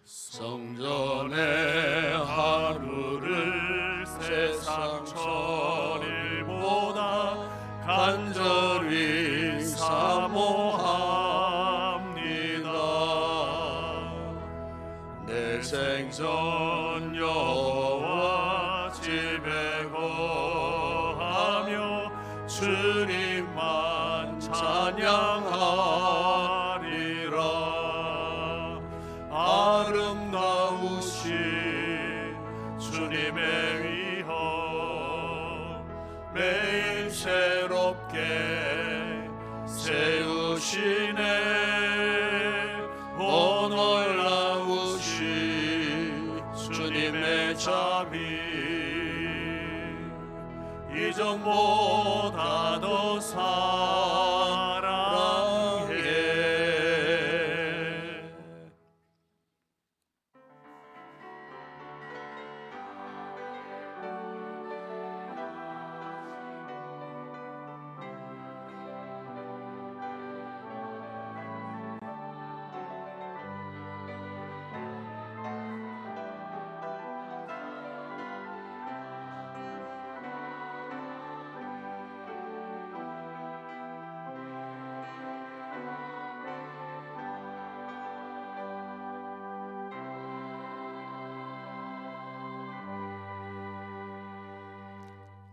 성전의 하루를 세상 천일보다 간절히 사모합니다. 내 생전 여호와 집에 거하며 주님만 찬양하리라. 아름다우신 주님의 위엄 매일 새롭게 세우시네. 오 놀라우신 주님의 자비 이전보다 더 사랑해.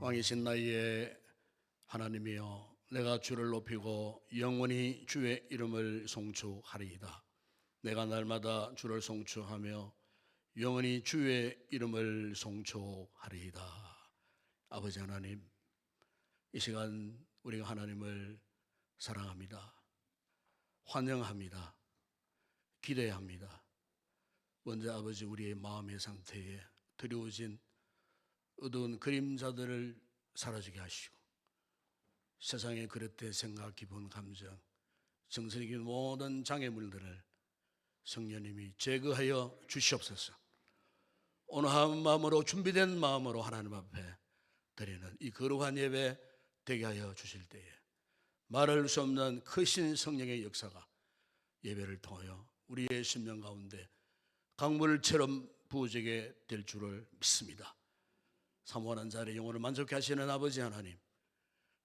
왕이신 나의 하나님이여, 내가 주를 높이고 영원히 주의 이름을 송축하리이다. 내가 날마다 주를 송축하며 영원히 주의 이름을 송축하리이다. 아버지 하나님, 이 시간 우리가 하나님을 사랑합니다. 환영합니다. 기대합니다. 먼저 아버지, 우리의 마음의 상태에 드리워진 어두운 그림자들을 사라지게 하시고 세상의 그릇된 생각, 기분, 감정, 정신적인 모든 장애물들을 성령님이 제거하여 주시옵소서. 오늘 한 마음으로, 준비된 마음으로 하나님 앞에 드리는 이 거룩한 예배 되게 하여 주실 때에 말할 수 없는 크신 성령의 역사가 예배를 통하여 우리의 심령 가운데 강물처럼 부어지게 될 줄을 믿습니다. 사모하는 자의 영혼을 만족케 하시는 아버지 하나님,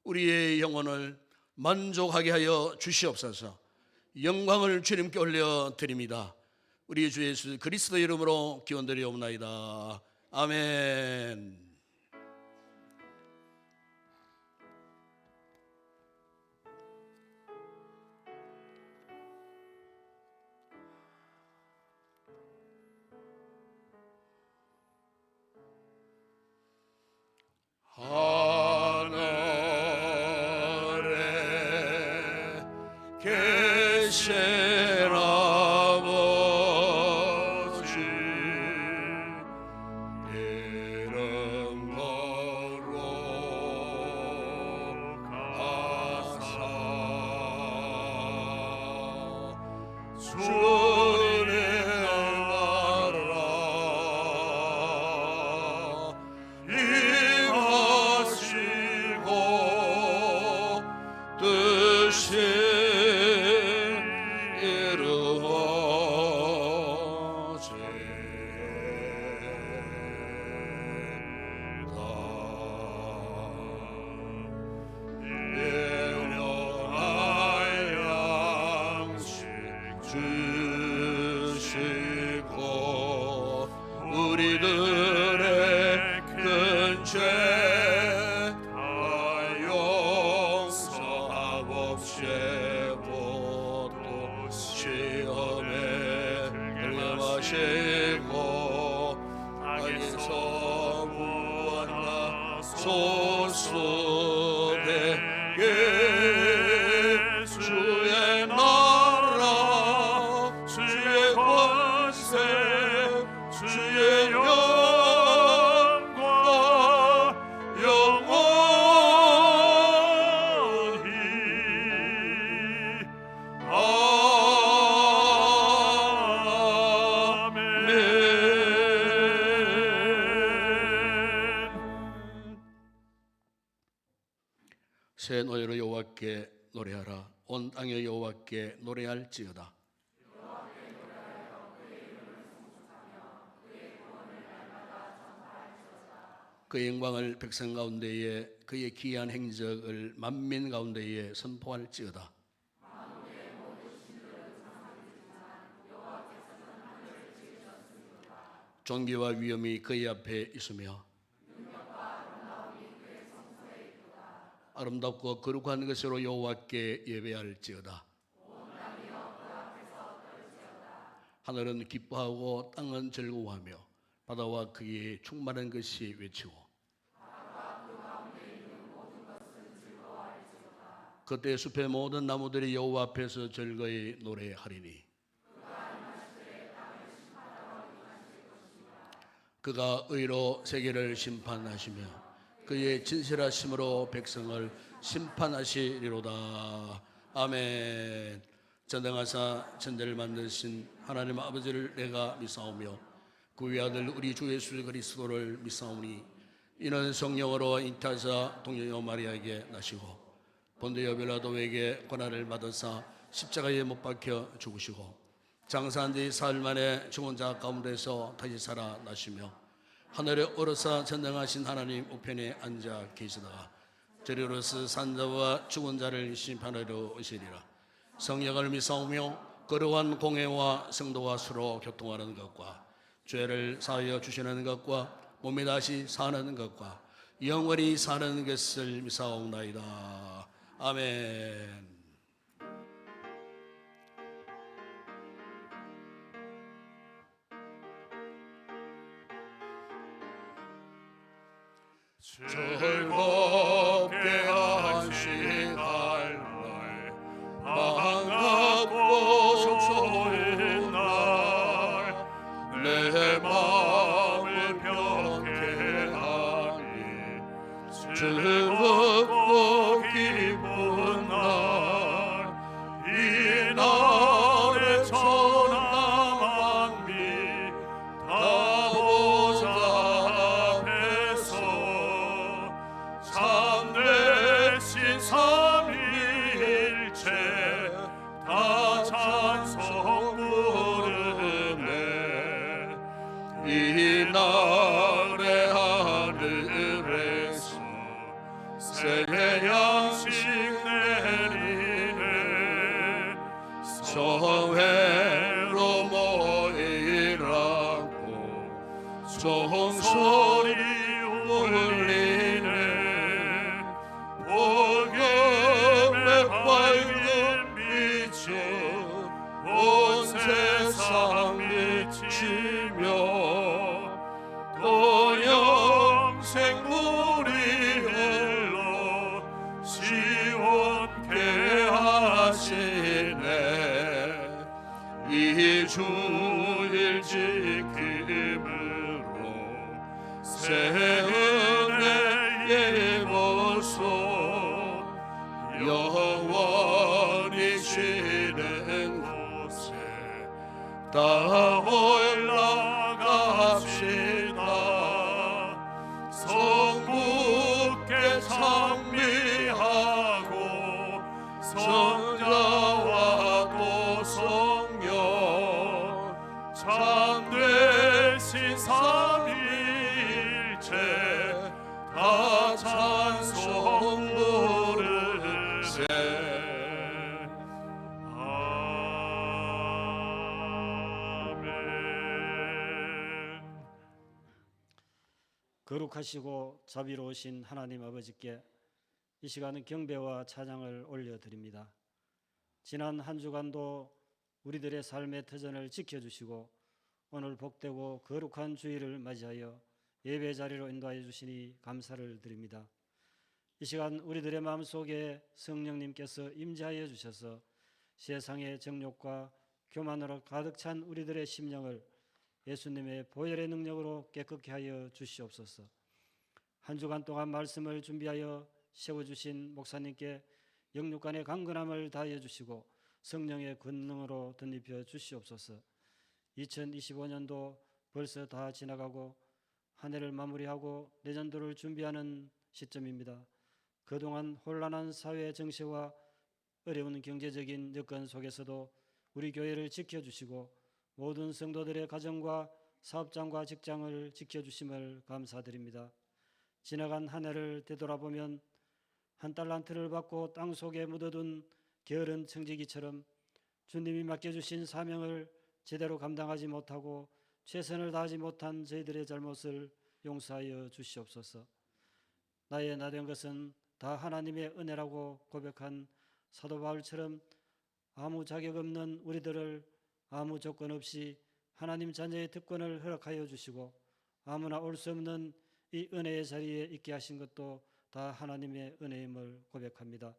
우리의 영혼을 만족하게 하여 주시옵소서. 영광을 주님께 올려드립니다. 우리 주 예수 그리스도 이름으로 기원드리옵나이다. 아멘. 하늘에 계신 아버지, 이름 거룩하사 주의 나라 임하시고 뜻이 주시고 우리들의 큰 죄 다 용서하옵시고 또 시험에 들게 마시고 악에서 구원하소서되게. 주의 나라 주의 권세 주의 영광 영원히 아멘. 새 노래로 여호와께 노래하라. 온 땅의 여호와께 노래할지어다. 그 영광을 백성 가운데에 그의 기이한 행적을 만민 가운데에 선포할지어다. 존귀와 위엄이 그의 앞에 있으며 아름답고 거룩한 것으로 여호와께 예배할지어다. 하늘은 기뻐하고 땅은 즐거워하며 바다와 그의 충만한 것이 외치고 그때 숲의 모든 나무들이 여호와 앞에서 즐거이 노래하리니 그가 의로 세계를 심판하시며 그의 진실하심으로 백성을 심판하시리로다. 아멘. 전능하사 천대를 만드신 하나님 아버지를 내가 믿사오며 그 외아들 우리 주 예수 그리스도를 믿사오니 이는 성령으로 잉태하사 동정녀 마리아에게 나시고 본디오 빌라도에게 고난을 받으사 십자가에 못 박혀 죽으시고 장사한 지 사흘 만에 죽은 자 가운데서 다시 살아나시며 하늘에 오르사 전능하신 하나님 우편에 앉아 계시다가 저리로서 산자와 죽은 자를 심판하러 오시리라. 성령을 믿사오며 거룩한 공회와 성도와 서로 교통하는 것과 죄를 사하여 주시는 것과 몸이 다시 사는 것과 영원히 사는 것을 믿사옵나이다. 아멘. 즐겁게 하신 날 반갑고 좋은 날 내 마음을 평쾌하니 즐겁고 기쁜 날 이 날에 천하 만민 다 보좌 앞에서 참되신 삼위일체 다 찬송 부르네. 이 날의 하늘에서 새 양식 내리네. 성회로 모이라고 종소리 울리네. 복음의 밝은 빛은 온 세상 비치며 또 영생 물이 흘러 시원케 하시네. 이 주일 지킴으로 새 은혜의 보소 영원히 쉬는 곳에 다 올라갑시다. 성부께 찬미하고 성자와 또 성령 참되신 삼위일체 다 찬송 부르세. 아멘. 거룩하시고 자비로우신 하나님 아버지께 이 시간은 경배와 찬양을 올려드립니다. 지난 한 주간도 우리들의 삶의 터전을 지켜주시고 오늘 복되고 거룩한 주일을 맞이하여 예배 자리로 인도하여 주시니 감사를 드립니다. 이 시간 우리들의 마음속에 성령님께서 임재하여 주셔서 세상의 정욕과 교만으로 가득 찬 우리들의 심령을 예수님의 보혈의 능력으로 깨끗게 하여 주시옵소서. 한 주간 동안 말씀을 준비하여 세워주신 목사님께 영육간의 강건함을 다하여 주시고 성령의 권능으로 덧입혀 주시옵소서. 2025년도 벌써 다 지나가고 한 해를 마무리하고 내년도를 준비하는 시점입니다. 그동안 혼란한 사회 정세와 어려운 경제적인 여건 속에서도 우리 교회를 지켜주시고 모든 성도들의 가정과 사업장과 직장을 지켜주심을 감사드립니다. 지나간 한 해를 되돌아보면 한 달란트를 받고 땅속에 묻어둔 게으른 청지기처럼 주님이 맡겨주신 사명을 제대로 감당하지 못하고 최선을 다하지 못한 저희들의 잘못을 용서하여 주시옵소서. 나의 나된 것은 다 하나님의 은혜라고 고백한 사도 바울처럼 아무 자격 없는 우리들을 아무 조건 없이 하나님 자녀의 특권을 허락하여 주시고 아무나 올 수 없는 이 은혜의 자리에 있게 하신 것도 다 하나님의 은혜임을 고백합니다.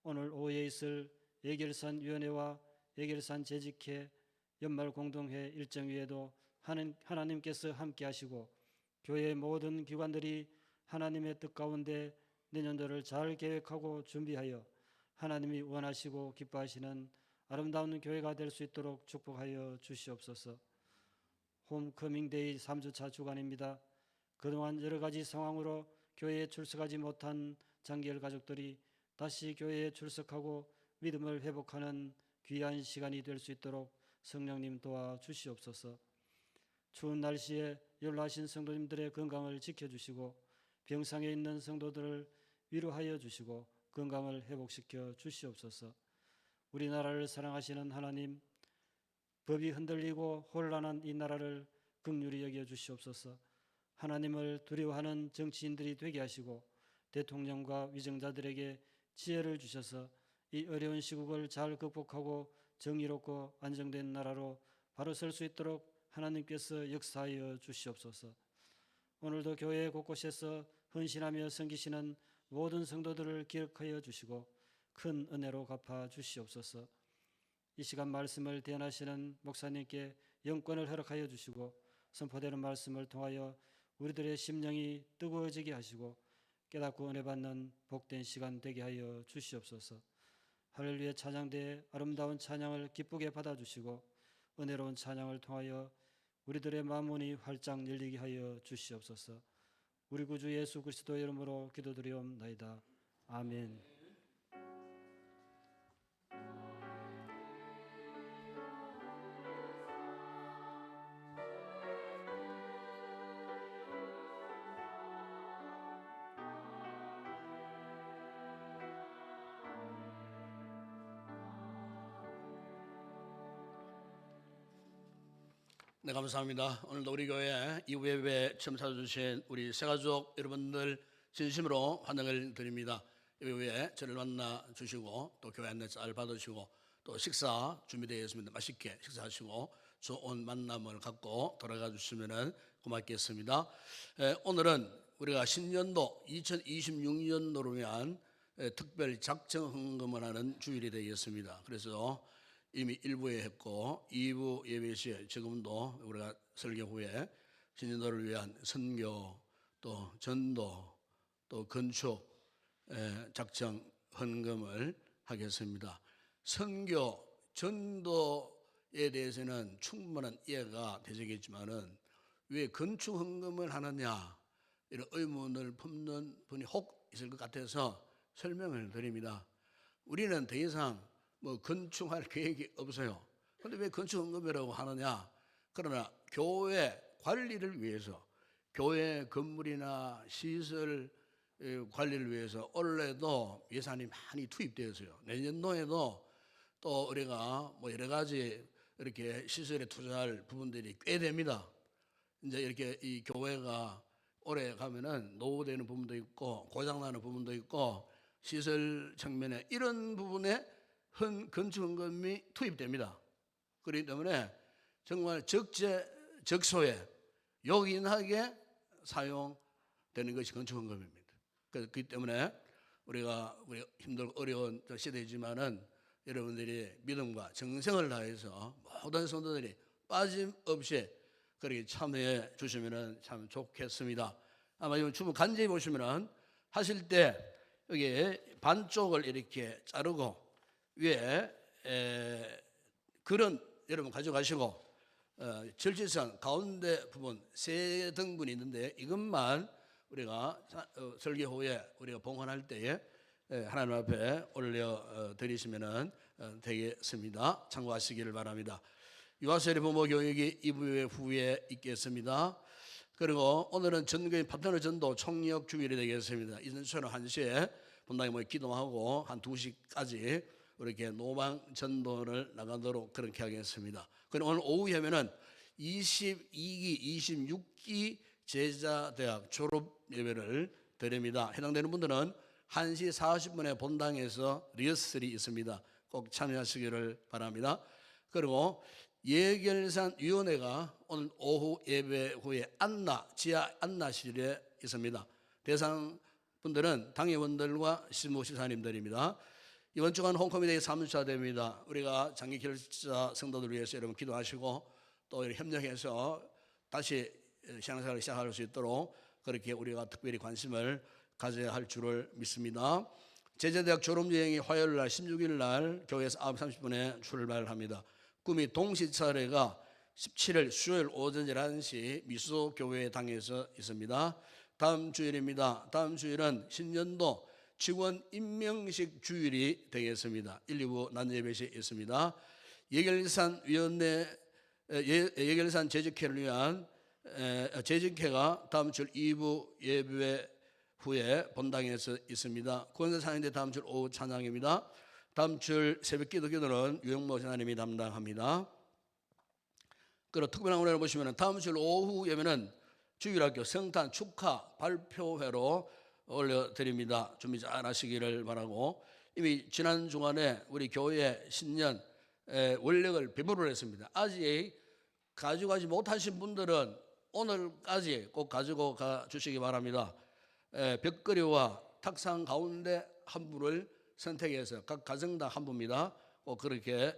오늘 오후에 있을 예결산 위원회와 예결산 재직회 연말 공동회 일정 위에도 하나님께서 함께 하시고 교회의 모든 기관들이 하나님의 뜻 가운데 내년도를 잘 계획하고 준비하여 하나님이 원하시고 기뻐하시는 아름다운 교회가 될 수 있도록 축복하여 주시옵소서. 홈커밍데이 3주차 주간입니다. 그동안 여러 가지 상황으로 교회에 출석하지 못한 장기열 가족들이 다시 교회에 출석하고 믿음을 회복하는 귀한 시간이 될 수 있도록 성령님 도와주시옵소서. 추운 날씨에 연로하신 성도님들의 건강을 지켜주시고 병상에 있는 성도들을 위로하여 주시고 건강을 회복시켜 주시옵소서. 우리나라를 사랑하시는 하나님, 법이 흔들리고 혼란한 이 나라를 긍휼히 여겨 주시옵소서. 하나님을 두려워하는 정치인들이 되게 하시고 대통령과 위정자들에게 지혜를 주셔서 이 어려운 시국을 잘 극복하고 정의롭고 안정된 나라로 바로 설 수 있도록 하나님께서 역사하여 주시옵소서. 오늘도 교회 곳곳에서 헌신하며 섬기시는 모든 성도들을 기억하여 주시고 큰 은혜로 갚아 주시옵소서. 이 시간 말씀을 대언하시는 목사님께 영권을 허락하여 주시고 선포되는 말씀을 통하여 우리들의 심령이 뜨거워지게 하시고 깨닫고 은혜 받는 복된 시간 되게 하여 주시옵소서. 할렐루야 찬양대에 아름다운 찬양을 기쁘게 받아주시고 은혜로운 찬양을 통하여 우리들의 마음문이 활짝 열리게 하여 주시옵소서. 우리 구주 예수 그리스도의 이름으로 기도드리옵나이다. 아멘. 네, 감사합니다. 오늘도 우리 교회 이후 예배 처음 찾아주신 우리 새가족 여러분들 진심으로 환영을 드립니다. 이후에 저를 만나 주시고 또 교회 안내 잘 받으시고 또 식사 준비되어 있습니다. 맛있게 식사하시고 좋은 만남을 갖고 돌아가 주시면 고맙겠습니다. 오늘은 우리가 신년도 2026년도를 위한 특별 작정 헌금을 하는 주일이 되겠습니다. 그래서 이미 1부에 했고 2부 예배 시에 지금도 우리가 설교 후에 신년도를 위한 선교 또 전도 또 건축 작정 헌금을 하겠습니다. 선교 전도에 대해서는 충분한 이해가 되시겠지만은 왜 건축 헌금을 하느냐 이런 의문을 품는 분이 혹 있을 것 같아서 설명을 드립니다. 우리는 더 이상 건축할 계획이 없어요. 그런데 왜 건축헌금이라고 하느냐? 그러나 교회 관리를 위해서 교회 건물이나 시설 관리를 위해서 올해도 예산이 많이 투입되었어요. 내년도에도 또 우리가 여러 가지 이렇게 시설에 투자할 부분들이 꽤 됩니다. 이제 이렇게 이 교회가 오래 가면은 노후되는 부분도 있고 고장나는 부분도 있고 시설 측면에 이런 부분에 건축헌금이 투입됩니다. 그렇기 때문에 정말 적소에 요긴하게 사용되는 것이 건축헌금입니다. 그렇기 때문에 우리가 힘들고 어려운 시대이지만은 여러분들이 믿음과 정성을 다해서 모든 성도들이 빠짐없이 그렇게 참여해 주시면 참 좋겠습니다. 아마 이번 주문 간증해 보시면은 하실 때 여기 반쪽을 이렇게 자르고 위에 글은 여러분 가져가시고 절지선 가운데 부분 세 등분이 있는데 이것만 우리가 설교 후에 우리가 봉헌할 때에 하나님 앞에 올려 드리시면 되겠습니다. 참고하시기를 바랍니다. 유아세례 부모 교육이 2부 후에 있겠습니다. 그리고 오늘은 전교인 파트너 전도 총력 주일이 되겠습니다. 이전 저는 1시에 본당에 모여 기도하고 한 2시까지 이렇게 노방 전도를 나가도록 그렇게 하겠습니다. 그리고 오늘 오후에 하면은 22기, 26기 제자대학 졸업 예배를 드립니다. 해당되는 분들은 1시 40분에 본당에서 리허설이 있습니다. 꼭 참여하시기를 바랍니다. 그리고 예결산 위원회가 오늘 오후 예배 후에 지하 안나실에 있습니다. 대상 분들은 당회원들과 신무시사님들입니다. 이번 주간 홈커미데이 3주차 됩니다. 우리가 장기 결자 성도들 위해서 여러분 기도하시고 또 협력해서 다시 신앙생활을 시작할 수 있도록 그렇게 우리가 특별히 관심을 가져야 할 줄을 믿습니다. 제자대학 졸업여행이 화요일 날 16일 날 교회에서 9시 30분에 출발합니다. 꿈이 동시차례가 17일 수요일 오전 11시 미수교회당에서 있습니다. 다음 주일입니다. 다음 주일은 신년도 직원 임명식 주일이 되겠습니다. 1, 2부 난예배시 있습니다. 예결산 재직회를 위한 재직회가 다음 주 2부 예배 후에 본당에서 있습니다. 구원사 찬양대 다음 주 오후 찬양입니다. 다음 주 새벽 기도는 유영모 전사님이 담당합니다. 그리고 특별한 은혜를 보시면 다음 주 오후 예배는 주일학교 성탄 축하 발표회로 올려드립니다. 준비 잘 하시기를 바라고, 이미 지난 주간에 우리 교회 신년 원력을 배부를 했습니다. 아직 가져가지 못하신 분들은 오늘까지 꼭 가지고 가 주시기 바랍니다. 벽걸이와 탁상 가운데 한 분을 선택해서 각 가정당 한 분입니다. 꼭 그렇게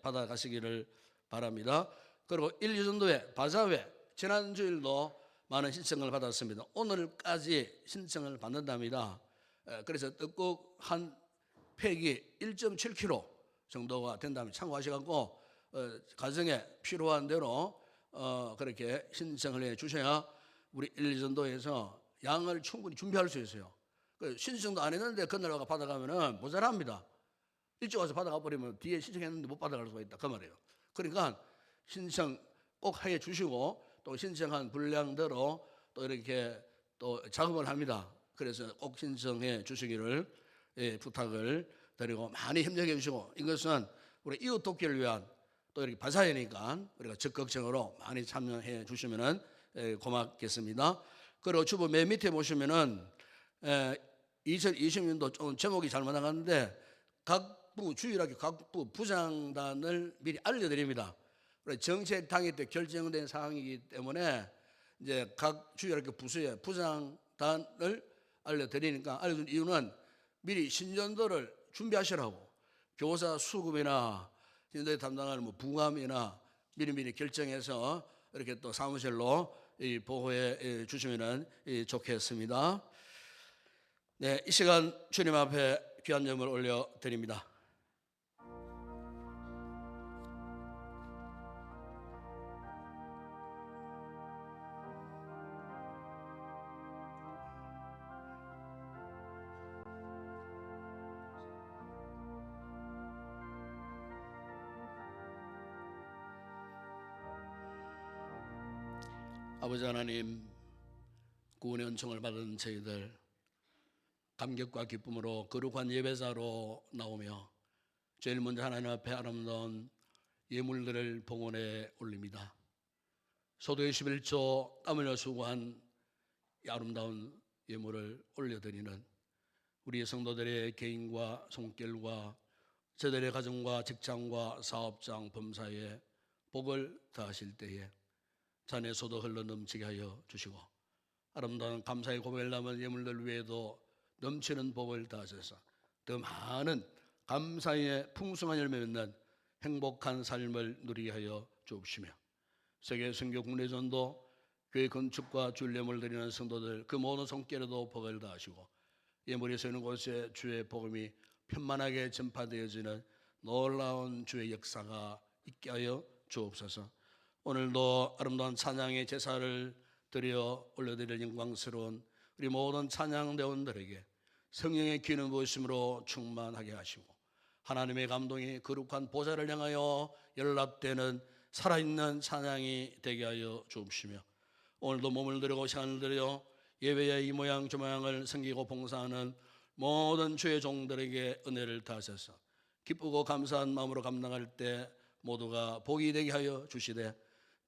받아가시기를 바랍니다. 그리고 1, 2전도회 바자회 지난 주일도 많은 신청을 받았습니다. 오늘까지 신청을 받는답니다. 그래서 떡국 한 팩이 1.7kg 정도가 된다면 참고하셔서 가정에 필요한 대로 그렇게 신청을 해 주셔야 우리 1, 2전도에서 양을 충분히 준비할 수 있어요. 신청도 안 했는데 그날 와서 받아가면 모자랍니다. 일찍 와서 받아가 버리면 뒤에 신청했는데 못 받아갈 수가 있다 그 말이에요. 그러니까 신청 꼭 해 주시고 또 신청한 분량대로 또 이렇게 또 작업을 합니다. 그래서 꼭 신청해 주시기를 부탁을 드리고 많이 협력해 주시고, 이것은 우리 이웃 돕기를 위한 또 이렇게 바사회니까 우리가 적극적으로 많이 참여해 주시면 고맙겠습니다. 그리고 주보 맨 밑에 보시면은 2020년도 좀 제목이 잘못 나갔는데 각부 주일학교 각부 부장단을 미리 알려드립니다. 정책당회 때 결정된 사항이기 때문에 이제 각 주일학교 부서의 부장단을 알려드리니까, 알려준 이유는 미리 신년도를 준비하시라고, 교사 수급이나 신년도에 담당하는 부감이나 미리미리 결정해서 이렇게 또 사무실로 보고해 주시면 좋겠습니다. 네, 이 시간 주님 앞에 귀한 점을 올려드립니다. 아버지 하나님, 구원의 은총을 받은 저희들 감격과 기쁨으로 거룩한 예배자로 나오며 제일 먼저 하나님 앞에 아름다운 예물들을 봉헌해 올립니다. 소도의 11조 땀 흘려 수고한 이 아름다운 예물을 올려드리는 우리 성도들의 개인과 손길과 저들의 가정과 직장과 사업장 범사에 복을 더하실 때에 자네 소도 흘러 넘치게 하여 주시고, 아름다운 감사의 고백을 남은 예물들 외에도 넘치는 복을 더하셔서 더 많은 감사의 풍성한 열매 맺는 행복한 삶을 누리게 하여 주옵시며, 세계 선교 국내전도 교회 건축과 주일 예물 드리는 성도들 그 모든 손길에도 복을 더하시고, 예물이 서는 곳에 주의 복음이 편만하게 전파되어지는 놀라운 주의 역사가 있게 하여 주옵소서. 오늘도 아름다운 찬양의 제사를 드려 올려드릴 영광스러운 우리 모든 찬양대원들에게 성령의 기름 부으심으로 충만하게 하시고, 하나님의 감동이 거룩한 보좌를 향하여 연락되는 살아있는 찬양이 되게 하여 주옵시며, 오늘도 몸을 들이고 시간을 들여 예배의 이 모양 저 모양을 섬기고 봉사하는 모든 주의 종들에게 은혜를 다하셔서 기쁘고 감사한 마음으로 감당할 때 모두가 복이 되게 하여 주시되,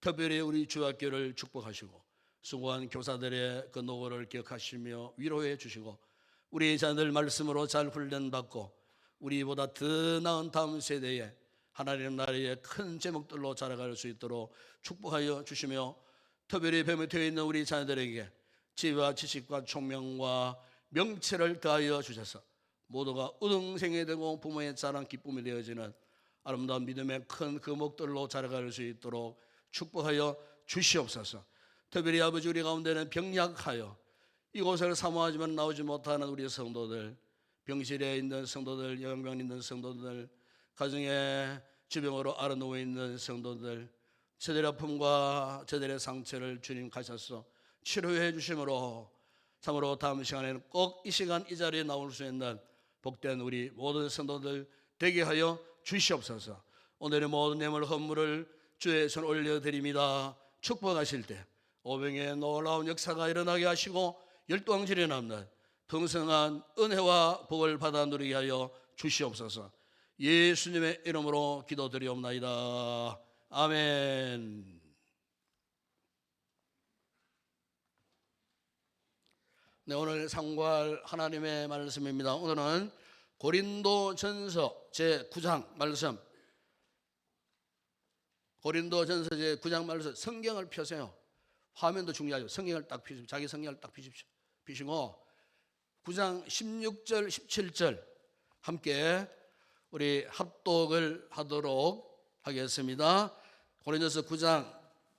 특별히 우리 주학교를 축복하시고 수고한 교사들의 그 노고를 기억하시며 위로해 주시고, 우리 자녀들 말씀으로 잘 훈련받고 우리보다 더 나은 다음 세대에 하나님 나라의 큰 제목들로 자라갈 수 있도록 축복하여 주시며, 특별히 뱀에 되어 있는 우리 자녀들에게 지혜와 지식과 총명과 명체를 더하여 주셔서 모두가 우등생이 되고 부모의 자랑 기쁨이 되어지는 아름다운 믿음의 큰 거목들로 자라갈 수 있도록 축복하여 주시옵소서. 특별히 아버지, 우리 가운데는 병약하여 이곳을 사모하지만 나오지 못하는 우리 성도들, 병실에 있는 성도들, 요양병원에 있는 성도들, 가정에 지병으로 앓아누워 있는 성도들, 저들의 아픔과 저들의 상처를 주님 가셔서 치료해 주심으로 참으로 다음 시간에는 꼭 이 시간 이 자리에 나올 수 있는 복된 우리 모든 성도들 되게 하여 주시옵소서. 오늘의 모든 뇌물 헌물을 주의 손 올려드립니다. 축복하실 때 오병의 놀라운 역사가 일어나게 하시고 열두왕질에 남는 풍성한 은혜와 복을 받아 누리게 하여 주시옵소서. 예수님의 이름으로 기도드리옵나이다. 아멘. 네, 오늘 상고할 하나님의 말씀입니다. 오늘은 고린도전서 제9장 말씀, 고린도전서 제9장 말씀. 성경을 펴세요. 화면도 중요하죠. 성경을 딱 펴십시오. 자기 성경을 딱 펴시고 9장 16절 17절 함께 우리 합독을 하도록 하겠습니다. 고린도서 9장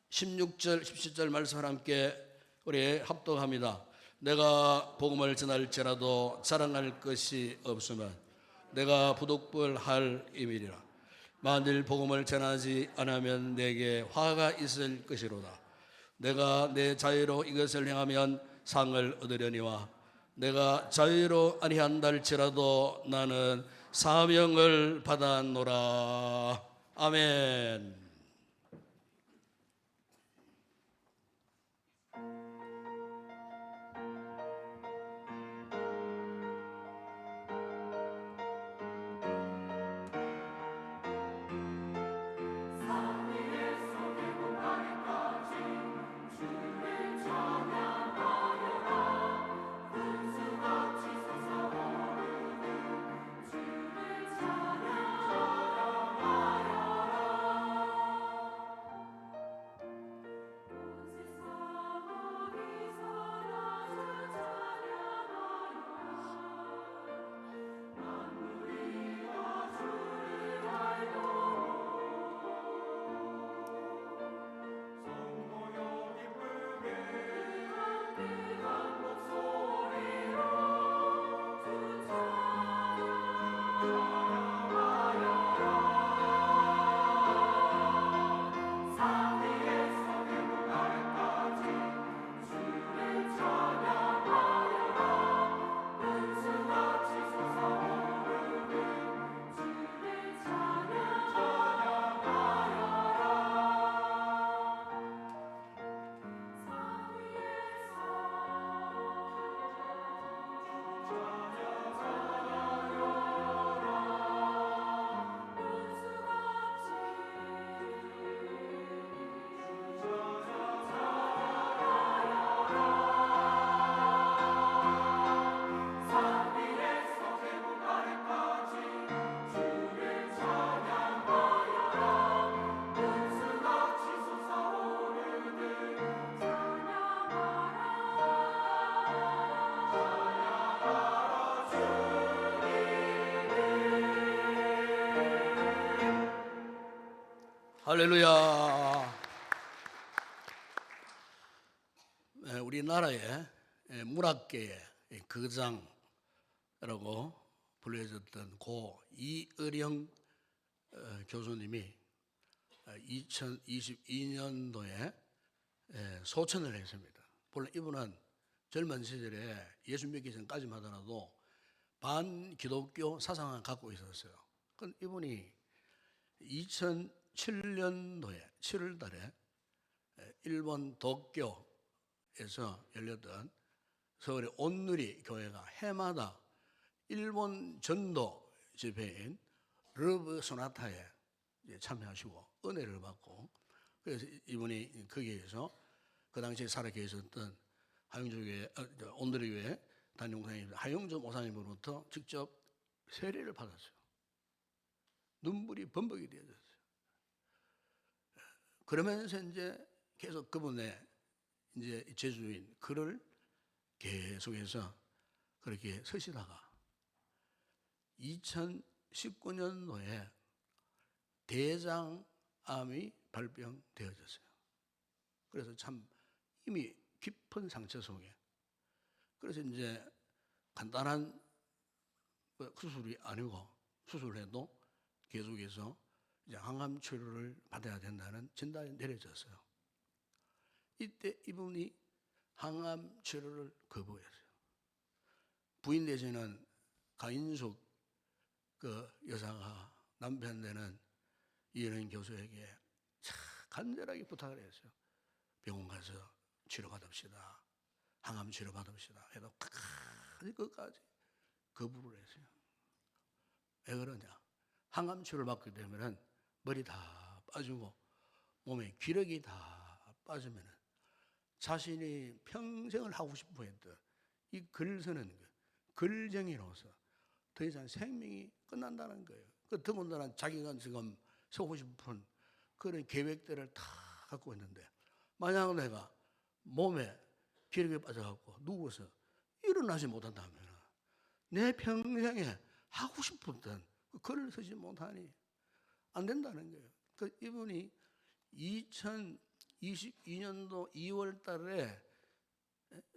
16절 17절 말씀을 함께 우리 합독합니다. 내가 복음을 전할지라도 자랑할 것이 없으면 내가 부득불할 임이리라. 만일 복음을 전하지 않으면 내게 화가 있을 것이로다. 내가 내 자유로 이것을 행하면 상을 얻으려니와 내가 자유로 아니한다 할지라도 나는 사명을 받았노라. 아멘. 할렐루야. 우리나라의 문학계의 거장이라고 불려졌던 고 이의령 교수님이 2022년도에 소천을 했습니다. 물론 이분은 젊은 시절에 예수 믿기 전까지만 하더라도 반기독교 사상을 갖고 있었어요. 그런데 이분이 2007년도에 7월 달에 일본 도쿄 열렸던 서울의 온누리 교회가 해마다 일본 전도 집회인 러브 소나타에 참여하시고 은혜를 받고, 그래서 이분이 거기에서 그 당시에 살아 계셨던 하영조교회 온누리교회 담임목사님 하영조 목사님으로부터 직접 세례를 받았어요. 눈물이 범벅이 되어졌어요. 그러면서 이제 계속 그분의 이제 제주인 글을 계속해서 그렇게 쓰시다가 2019년도에 대장암이 발병되어졌어요. 그래서 참 이미 깊은 상처 속에, 그래서 이제 간단한 수술이 아니고 수술해도 계속해서 이제 항암 치료를 받아야 된다는 진단이 내려졌어요. 이때 이분이 항암 치료를 거부했어요. 부인 되시는 가인숙 그 여사가 남편 되는 이은행 교수에게 참 간절하게 부탁을 했어요. 병원 가서 치료 받읍시다. 항암 치료 받읍시다. 해도 끝까지 거부를 했어요. 왜 그러냐? 항암 치료를 받게 되면은 머리 다 빠지고 몸에 기력이 다 빠지면은 자신이 평생을 하고 싶어 했던 이 글 쓰는 거, 글쟁이로서 더 이상 생명이 끝난다는 거예요. 그 더군다나 자기가 지금 서고 싶은 그런 계획들을 다 갖고 있는데, 만약 내가 몸에 기력이 빠져갖고 누워서 일어나지 못한다면 내 평생에 하고 싶었던 그 글을 쓰지 못하니 안 된다는 거예요. 그 이분이 2022년도 2월 달에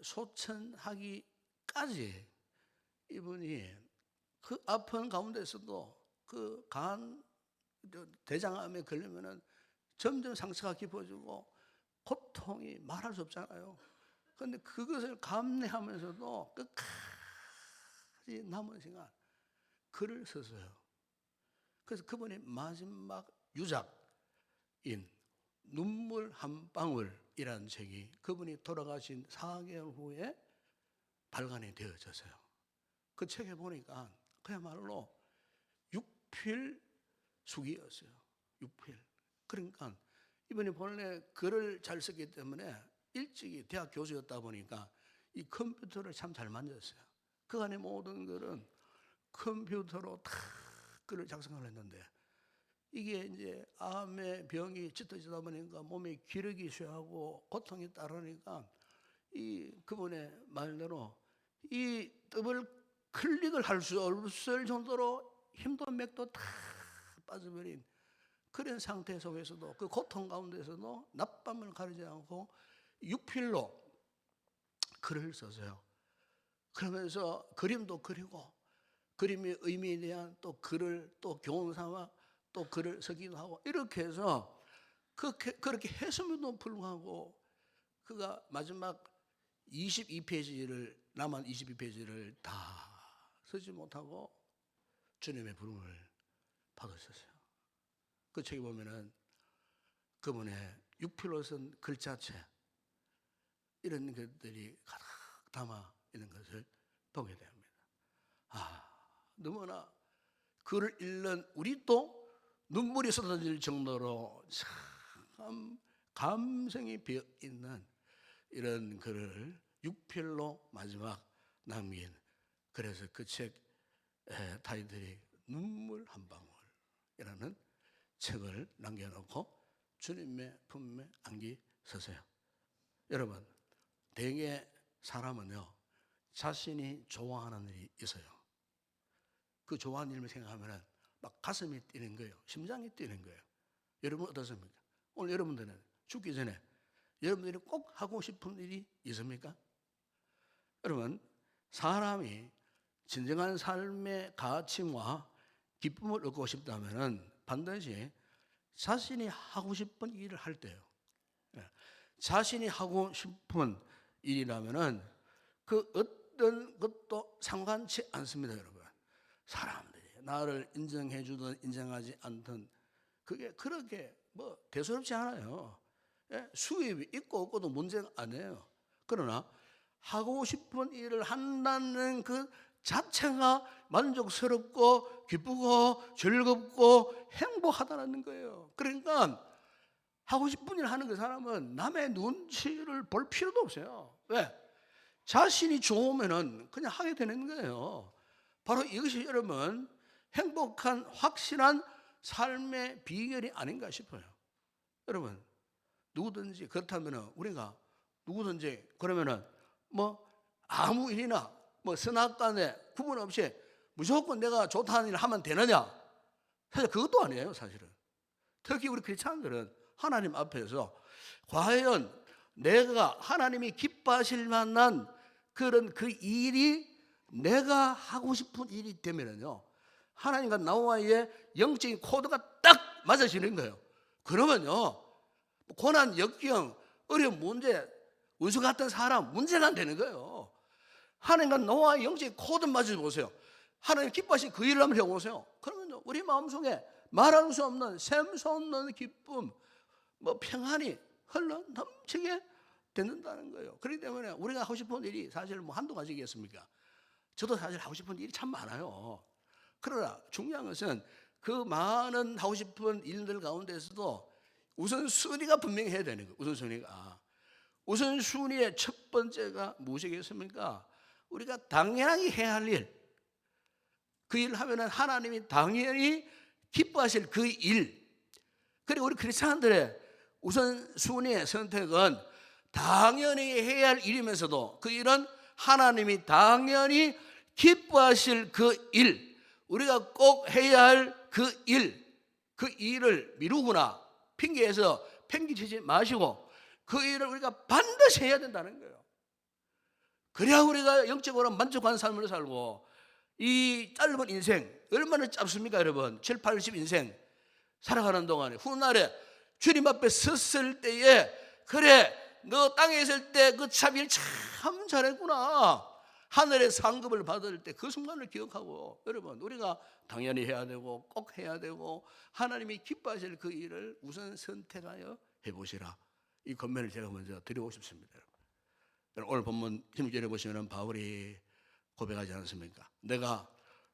소천하기까지 이분이 그 아픈 가운데서도 그 간 대장암에 걸리면은 점점 상처가 깊어지고 고통이 말할 수 없잖아요. 그런데 그것을 감내하면서도 끝까지 남은 시간 글을 썼어요. 그래서 그분의 마지막 유작인 눈물 한 방울이라는 책이 그분이 돌아가신 4개월 후에 발간이 되어졌어요. 그 책에 보니까 그야말로 육필수기였어요. 육필. 그러니까 이분이 본래 글을 잘 썼기 때문에 일찍이 대학 교수였다 보니까 이 컴퓨터를 참 잘 만졌어요. 그 안에 모든 글은 컴퓨터로 다 글을 작성을 했는데, 이게 이제 암의 병이 짙어지다 보니까 몸에 기력이 쇠하고 고통이 따르니까 이 그분의 말대로 이 더블 클릭을 할 수 없을 정도로 힘도 맥도 다 빠져버린 그런 상태 속에서도 그 고통 가운데서도 낮밤을 가리지 않고 육필로 글을 써서요. 그러면서 그림도 그리고 그림의 의미에 대한 또 글을 또 교훈 삼아 또 글을 쓰기도 하고, 이렇게 해서 그렇게 했음에도 불구하고 그가 마지막 22페이지를 남은 22페이지를 다 쓰지 못하고 주님의 부름을 받으셨어요. 그 책에 보면은 그분의 육필로 쓴 글자체 이런 것들이 가득 담아 있는 것을 보게 됩니다. 너무나 글을 읽는 우리도 눈물이 쏟아질 정도로 참 감성이 배어 있는 이런 글을 육필로 마지막 남긴, 그래서 그 책 타이틀이 눈물 한 방울이라는 책을 남겨놓고 주님의 품에 안기서세요. 여러분, 대개 사람은요 자신이 좋아하는 일이 있어요. 그 좋아하는 일을 생각하면 막 가슴이 뛰는 거예요. 심장이 뛰는 거예요. 여러분 어떻습니까? 오늘 여러분들은 죽기 전에 여러분들이 꼭 하고 싶은 일이 있습니까? 여러분, 사람이 진정한 삶의 가치와 기쁨을 얻고 싶다면 반드시 자신이 하고 싶은 일을 할 때요. 자신이 하고 싶은 일이라면 그 어떤 것도 상관치 않습니다, 여러분. 사람들이 나를 인정해 주든 인정하지 않든 그게 그렇게 뭐 대수롭지 않아요. 수입이 있고 없고도 문제가 아니에요. 그러나 하고 싶은 일을 한다는 그 자체가 만족스럽고 기쁘고 즐겁고 행복하다는 거예요. 그러니까 하고 싶은 일 하는 그 사람은 남의 눈치를 볼 필요도 없어요. 왜? 자신이 좋으면은 그냥 하게 되는 거예요. 바로 이것이 여러분 행복한 확실한 삶의 비결이 아닌가 싶어요. 여러분 누구든지 그렇다면은 우리가 누구든지 그러면은 뭐 아무 일이나 뭐 선악간에 구분 없이 무조건 내가 좋다는 일을 하면 되느냐? 사실 그것도 아니에요, 사실은. 특히 우리 크리스찬들은 하나님 앞에서 과연 내가 하나님이 기뻐하실 만한 그런 그 일이 내가 하고 싶은 일이 되면은요, 하나님과 나와의 영적인 코드가 딱 맞아지는 거예요. 그러면요, 고난, 역경, 어려운 문제, 원수 같은 사람 문제가 안 되는 거예요. 하나님과 노아의 영적인 코드 맞춰 보세요. 하나님 기뻐하신 그 일을 한번 해보세요. 그러면 우리 마음속에 말할 수 없는 샘솟는 기쁨, 뭐 평안이 흘러 넘치게 된다는 거예요. 그렇기 때문에 우리가 하고 싶은 일이 사실 뭐 한두 가지겠습니까? 저도 사실 하고 싶은 일이 참 많아요. 그러나 중요한 것은 그 많은 하고 싶은 일들 가운데서도 우선순위가 분명히 해야 되는 거예요. 우선순위의 첫 번째가 무엇이겠습니까? 우리가 당연하게 해야 할 일, 그 일을 하면은 하나님이 당연히 기뻐하실 그 일, 그리고 우리 크리스찬들의 우선순위의 선택은 당연히 해야 할 일이면서도 그 일은 하나님이 당연히 기뻐하실 그 일, 우리가 꼭 해야 할 그 일, 그 일을 미루거나 핑계해서 팽개치지 마시고 그 일을 우리가 반드시 해야 된다는 거예요. 그래야 우리가 영적으로 만족한 삶을 살고, 이 짧은 인생 얼마나 짧습니까 여러분? 7, 80 인생 살아가는 동안에 훗날에 주님 앞에 섰을 때에, 그래 너 땅에 있을 때 그 참 일 참 잘했구나, 하늘의 상급을 받을 때 그 순간을 기억하고, 여러분 우리가 당연히 해야 되고 꼭 해야 되고 하나님이 기뻐하실 그 일을 우선 선택하여 해보시라, 이 권면을 제가 먼저 드리고 싶습니다. 여러분 오늘 본문 16절에 보시면 바울이 고백하지 않습니까? 내가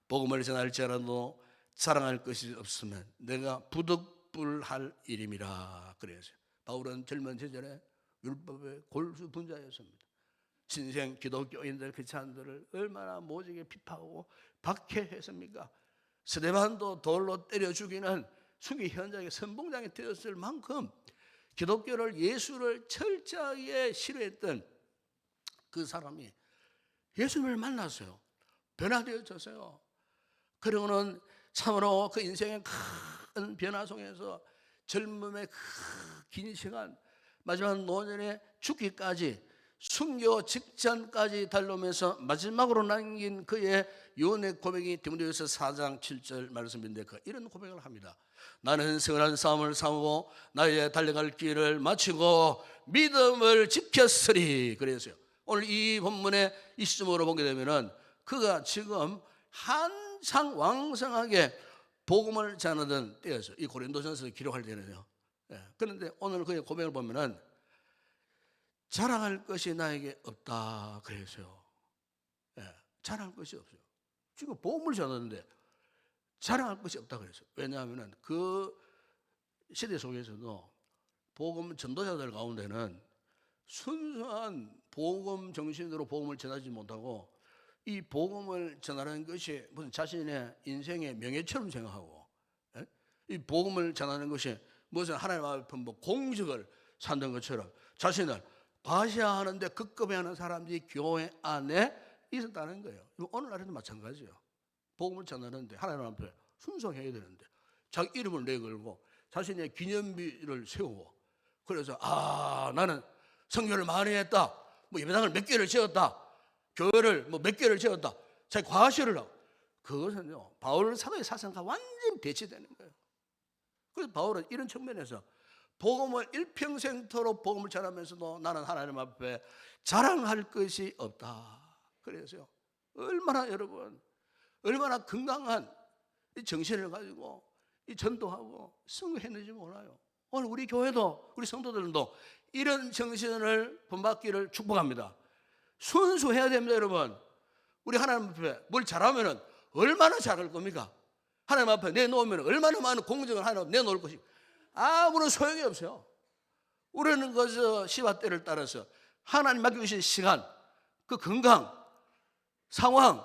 복음을 전할지라도 자랑할 것이 없으면 내가 부득불할 일임이라 그랬어요. 바울은 젊은 시절에 율법의 골수 분자였습니다. 신생 기독교인들 크리스찬들을 얼마나 모지게 비판하고 박해했습니까? 스데반도 돌로 때려 죽이는 순교 현장의 선봉장이 되었을 만큼 기독교를, 예수를 철저하게 싫어했던 그 사람이 예수님을 만났어요. 변화되어졌어요. 그러고는 참으로 그 인생의 큰 변화 속에서 젊음의 긴 시간, 마지막 노년에 죽기까지 순교 직전까지 달려오면서 마지막으로 남긴 그의 유언의 고백이 디모데후서 4장 7절 말씀인데, 이런 고백을 합니다. 나는 선한 싸움을 싸우고 나의 달려갈 길을 마치고 믿음을 지켰으리 그랬어요. 오늘 이 본문의 이 시점으로 보게 되면은 그가 지금 한창 왕성하게 복음을 전하던 때였어요. 이 고린도전서 기록할 때는요. 그런데 오늘 그의 고백을 보면은 자랑할 것이 나에게 없다 그랬어요. 자랑할 것이 없어요. 지금 복음을 전하는데 자랑할 것이 없다 그랬어요. 왜냐하면은 그 시대 속에서도 복음 전도자들 가운데는 순수한 복음 정신으로 복음을 전하지 못하고 이 복음을 전하는 것이 무슨 자신의 인생의 명예처럼 생각하고, 이 복음을 전하는 것이 무슨 하나님 앞에 뭐 공적을 삼는 것처럼 자신을 과시하는데 급급해하는 사람들이 교회 안에 있었다는 거예요. 오늘날에도 마찬가지예요. 복음을 전하는데 하나님 앞에 순종해야 되는데 자기 이름을 내걸고 자신의 기념비를 세우고, 그래서 나는 성교를 많이 했다, 뭐 예배당을 몇 개를 지었다, 교회를 뭐 몇 개를 지었다, 자기 과시를 하고, 그것은요 바울 사도의 사상과 완전히 대치되는 거예요. 그래서 바울은 이런 측면에서 복음을 일평생토록 복음을 전하면서도 나는 하나님 앞에 자랑할 것이 없다 그래서요, 얼마나 여러분 얼마나 건강한 이 정신을 가지고 이 전도하고 승리했는지 몰라요. 오늘 우리 교회도 우리 성도들도 이런 정신을 본받기를 축복합니다. 순수해야 됩니다, 여러분. 우리 하나님 앞에 뭘 잘하면 얼마나 잘할 겁니까? 하나님 앞에 내놓으면 얼마나 많은 공정을 하나님 앞에 내놓을 것이고 아무런 소용이 없어요. 우리는 그저 시와 때를 따라서 하나님 맡겨주신 시간, 그 건강, 상황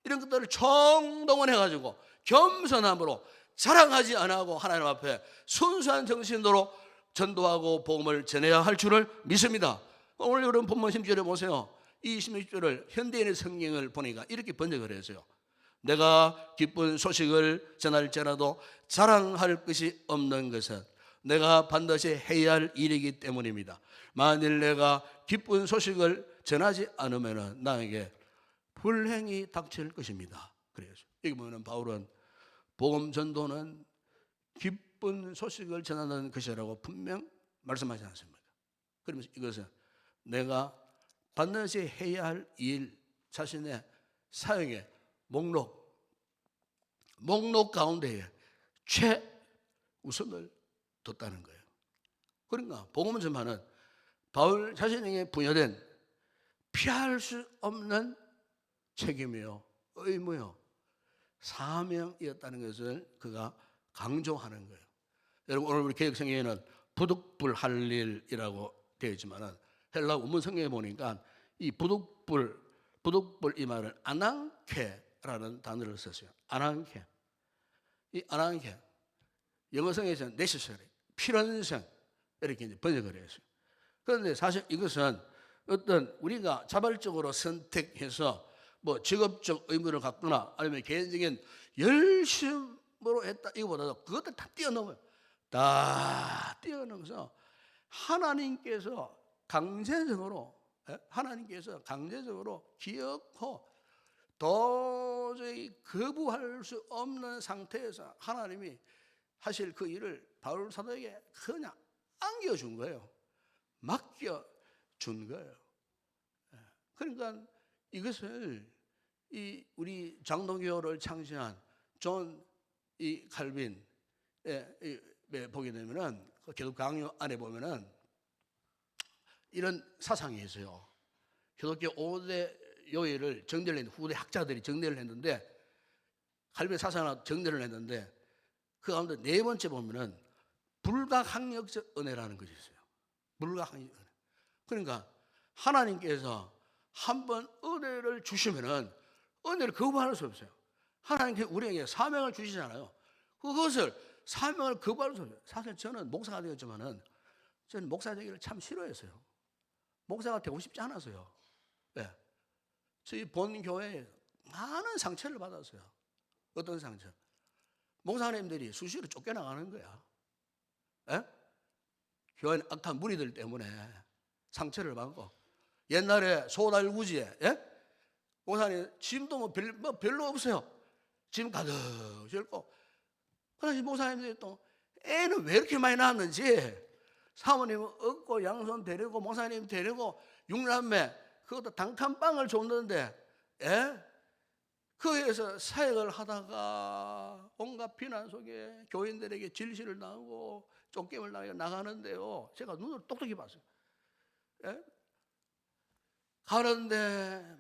이런 것들을 총동원해가지고 겸손함으로 자랑하지 않고 하나님 앞에 순수한 정신으로 전도하고 복음을 전해야 할 줄을 믿습니다. 오늘 여러분 본문 10절에 보세요. 이 16절을 현대인의 성경을 보니까 이렇게 번역을 했어요. 내가 기쁜 소식을 전할지라도 자랑할 것이 없는 것은 내가 반드시 해야 할 일이기 때문입니다. 만일 내가 기쁜 소식을 전하지 않으면 나에게 불행이 닥칠 것입니다. 그래서 여기 보면 바울은 복음 전도는 기쁜 소식을 전하는 것이라고 분명 말씀하지 않습니다. 그러면서 이것은 내가 반드시 해야 할 일, 자신의 사역의 목록 가운데에 최우선을 뒀다는 거예요. 그러니까 복음 전파는 바울 자신에게 부여된 피할 수 없는 책임이요, 의무요, 사명이었다는 것을 그가 강조하는 거예요. 여러분 오늘 우리 개혁성경에는 부득불 할 일이라고 되어 있지만 헬라 원문 성경에 보니까 이 부득불 이 말은 아난케라는 단어를 썼어요. 아난케. 이 아난케 영어성에서는 necessary, 필연성 이렇게 이제 번역을 했어요. 그런데 사실 이것은 어떤 우리가 자발적으로 선택해서 뭐 직업적 의무를 갖거나 아니면 개인적인 열심으로 했다 이거보다도 그것들 다 뛰어넘어요. 다 뛰어넘어서 하나님께서 강제적으로 기어코 도저히 거부할 수 없는 상태에서 하나님이 하실 그 일을 바울 사도에게 그냥 안겨준 거예요. 맡겨준 거예요. 그러니까 이것을 우리 장로교를 창시한 존 칼빈에 보게 되면은 그 기독교 강요 안에 보면은 이런 사상이 있어요. 기독교 5대 요일을 정리를 했는데 후대 학자들이 정리를 했는데 칼빈 사상을 정리를 했는데 그 가운데 네 번째 보면은 불가항력적 은혜라는 것이 있어요. 불가항력적 은혜. 그러니까 하나님께서 한번 은혜를 주시면은 은혜를 거부할 수 없어요. 하나님께서 우리에게 사명을 주시잖아요. 그것을 사명을 거부할 수 없어요. 사실 저는 목사가 되었지만은 저는 목사 되기를 참 싫어했어요. 목사가 되고 싶지 않았어요. 네. 저희 본 교회에 많은 상처를 받았어요. 어떤 상처? 목사님들이 수시로 쫓겨나가는 거야. 예? 교회 악한 무리들 때문에 상처를 받고 옛날에 소달구지에 목사님 짐도 뭐 별로 없어요. 짐 가득 싣고 그래서 목사님들이 또 애는 왜 이렇게 많이 낳았는지 사모님은 얻고 양손 데리고 목사님 데리고 육남매 그것도 단칸방을 줬는데 거기에서 사역을 하다가 온갖 비난 속에 교인들에게 질시를 당하고 쫓김을 당해 나가는데요. 제가 눈을 똑똑히 봤어요. 가는데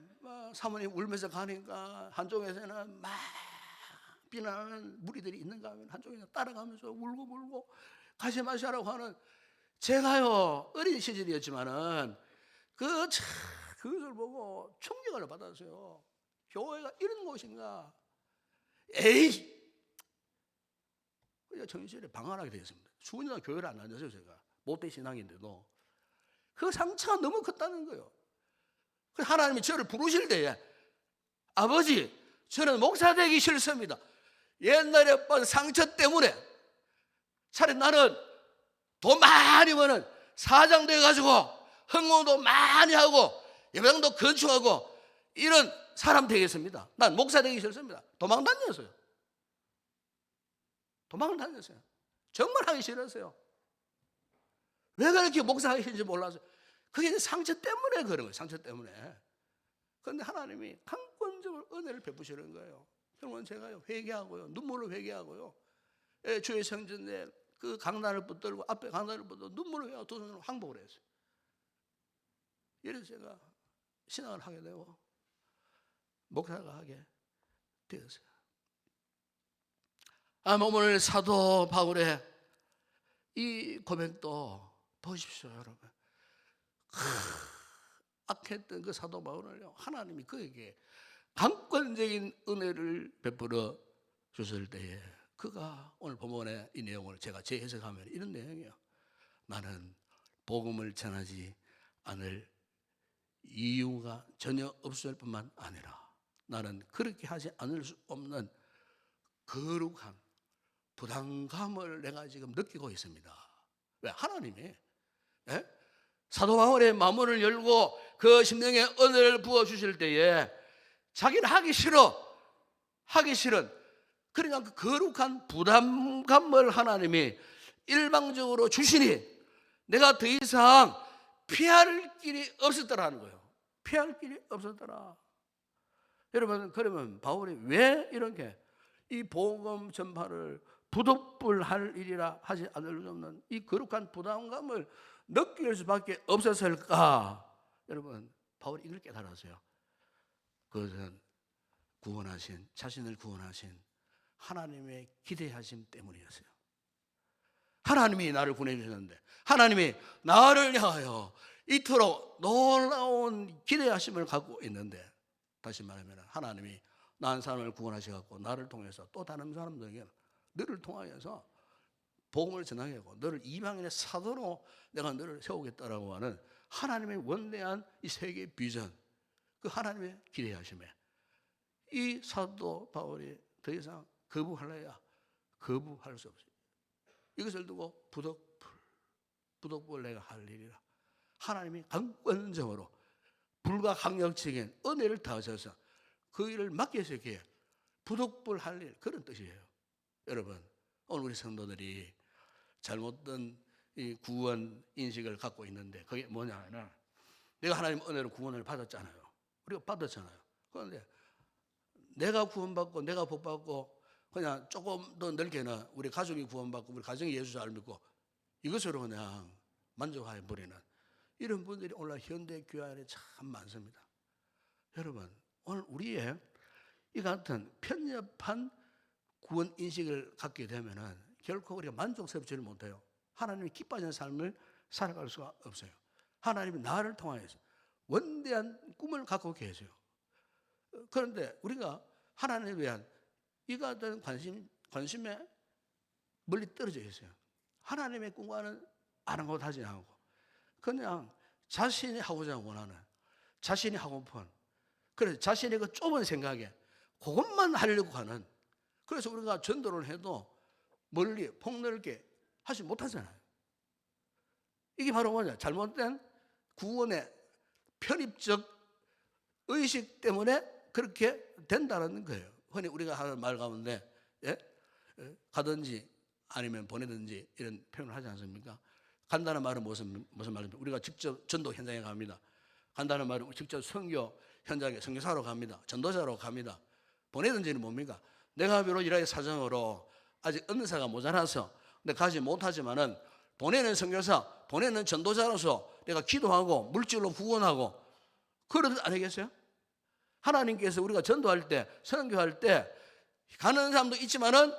사모님 울면서 가니까 한쪽에서는 막 비난하는 무리들이 있는가 하면 한쪽에서 따라가면서 울고 가지 마시라고 하는 제가요 어린 시절이었지만은 그것을 보고 충격을 받았어요. 교회가 이런 곳인가? 에이! 정신에 방황하게 되었습니다. 수년간 교회를 안 다녔어요. 제가 못된 신앙인데도 그 상처가 너무 컸다는 거예요. 하나님이 저를 부르실 때에 아버지 저는 목사 되기 싫습니다. 옛날에 번 상처 때문에 차라리 나는 돈 많이 버는 사장 돼가지고 헌금도 많이 하고 예배당도 건축하고 이런 사람 되겠습니다. 난 목사 되기 싫습니다. 도망 다녔어요. 정말 하기 싫었어요. 왜 그렇게 목사하기 싫은지 몰라서 그게 상처 때문에 그런 거예요. 상처 때문에. 그런데 하나님이 강권적으로 은혜를 베푸시는 거예요. 그러면 제가 회개하고요. 눈물로 회개하고요. 주의 성전에 그 강단을 붙들고 앞에 강단을 붙들고 눈물을 흘려 두 손으로 항복을 했어요. 이래서 제가 신앙을 하게 되고 목사가 하게 되었어요. 아마 오늘 사도 바울의 이 고백도 보십시오, 여러분. 악했던 그 사도 바울을요, 하나님이 그에게 강권적인 은혜를 베풀어 줬을 때에 그가 오늘 본문의 이 내용을 제가 재해석하면 이런 내용이에요. 나는 복음을 전하지 않을 이유가 전혀 없을 뿐만 아니라 나는 그렇게 하지 않을 수 없는 거룩한 부담감을 내가 지금 느끼고 있습니다. 왜? 하나님이 사도 바울의 마음을 열고 그 심령에 은혜를 부어주실 때에 자기는 하기 싫은 그러니까 그 거룩한 부담감을 하나님이 일방적으로 주시니 내가 더 이상 피할 길이 없었더라는 거예요. 피할 길이 없었더라. 여러분, 그러면 바울이 왜 이렇게 이 복음 전파를 부득불할 일이라 하지 않을 수 없는 이 거룩한 부담감을 느낄 수밖에 없었을까? 여러분, 바울이 이걸 깨달았어요. 그것은 자신을 구원하신 하나님의 기대하심 때문이었어요. 하나님이 나를 구원해 주셨는데 하나님이 나를 향하여 이토록 놀라운 기대하심을 갖고 있는데, 다시 말하면 하나님이 나 한 사람을 구원하셔갖고 나를 통해서 또 다른 사람들에게 너를 통하여서 복음을 전하게 하고 너를 이방인의 사도로 내가 너를 세우겠다라고 하는 하나님의 원대한 이 세계 비전, 그 하나님의 기대하심에 이 사도 바울이 더 이상 거부할래야 거부할 수 없어요. 이것을 두고 부득불 내가 할 일이라 하나님이 강권적으로 불가항력적인 은혜를 다하셔서 그 일을 맡기시기에 부득불 할 일, 그런 뜻이에요. 여러분, 오늘 우리 성도들이 잘못된 이 구원 인식을 갖고 있는데 그게 뭐냐면 내가 하나님 은혜로 구원을 받았잖아요. 우리가 받았잖아요. 그런데 내가 구원받고 내가 복받고 그냥 조금 더 넓게는 우리 가족이 구원받고 우리 가정이 예수 잘 믿고 이것으로 그냥 만족해 버리는 이런 분들이 오늘 현대 교회 안에 참 많습니다. 여러분, 오늘 우리의 이 같은 편협한 구원 인식을 갖게 되면은 결코 우리가 만족스럽지를 못해요. 하나님이 기뻐하는 삶을 살아갈 수가 없어요. 하나님이 나를 통하여서 원대한 꿈을 갖고 계세요. 그런데 우리가 하나님에 대한 이 같은 관심에 멀리 떨어져 있어요. 하나님의 꿈과는 아랑곳하지 않고 그냥 자신이 하고자 원하는, 자신이 하고픈, 그래서 자신의 그 좁은 생각에 그것만 하려고 하는, 그래서 우리가 전도를 해도 멀리 폭넓게 하지 못하잖아요. 이게 바로 뭐냐? 잘못된 구원의 편입적 의식 때문에 그렇게 된다는 거예요. 흔히 우리가 하는 말 가운데 가든지 아니면 보내든지 이런 표현을 하지 않습니까? 간다는 말은 무슨 말입니까? 우리가 직접 전도 현장에 갑니다. 간다는 말은 직접 선교 현장에 선교사로 갑니다. 전도자로 갑니다. 보내든지는 뭡니까? 내가 비록 이러한 사정으로 아직 은사가 모자라서 내가 가지 못하지만은 보내는 선교사, 보내는 전도자로서 내가 기도하고 물질로 구원하고 그러듯 아니겠어요? 하나님께서 우리가 전도할 때, 선교할 때 가는 사람도 있지만은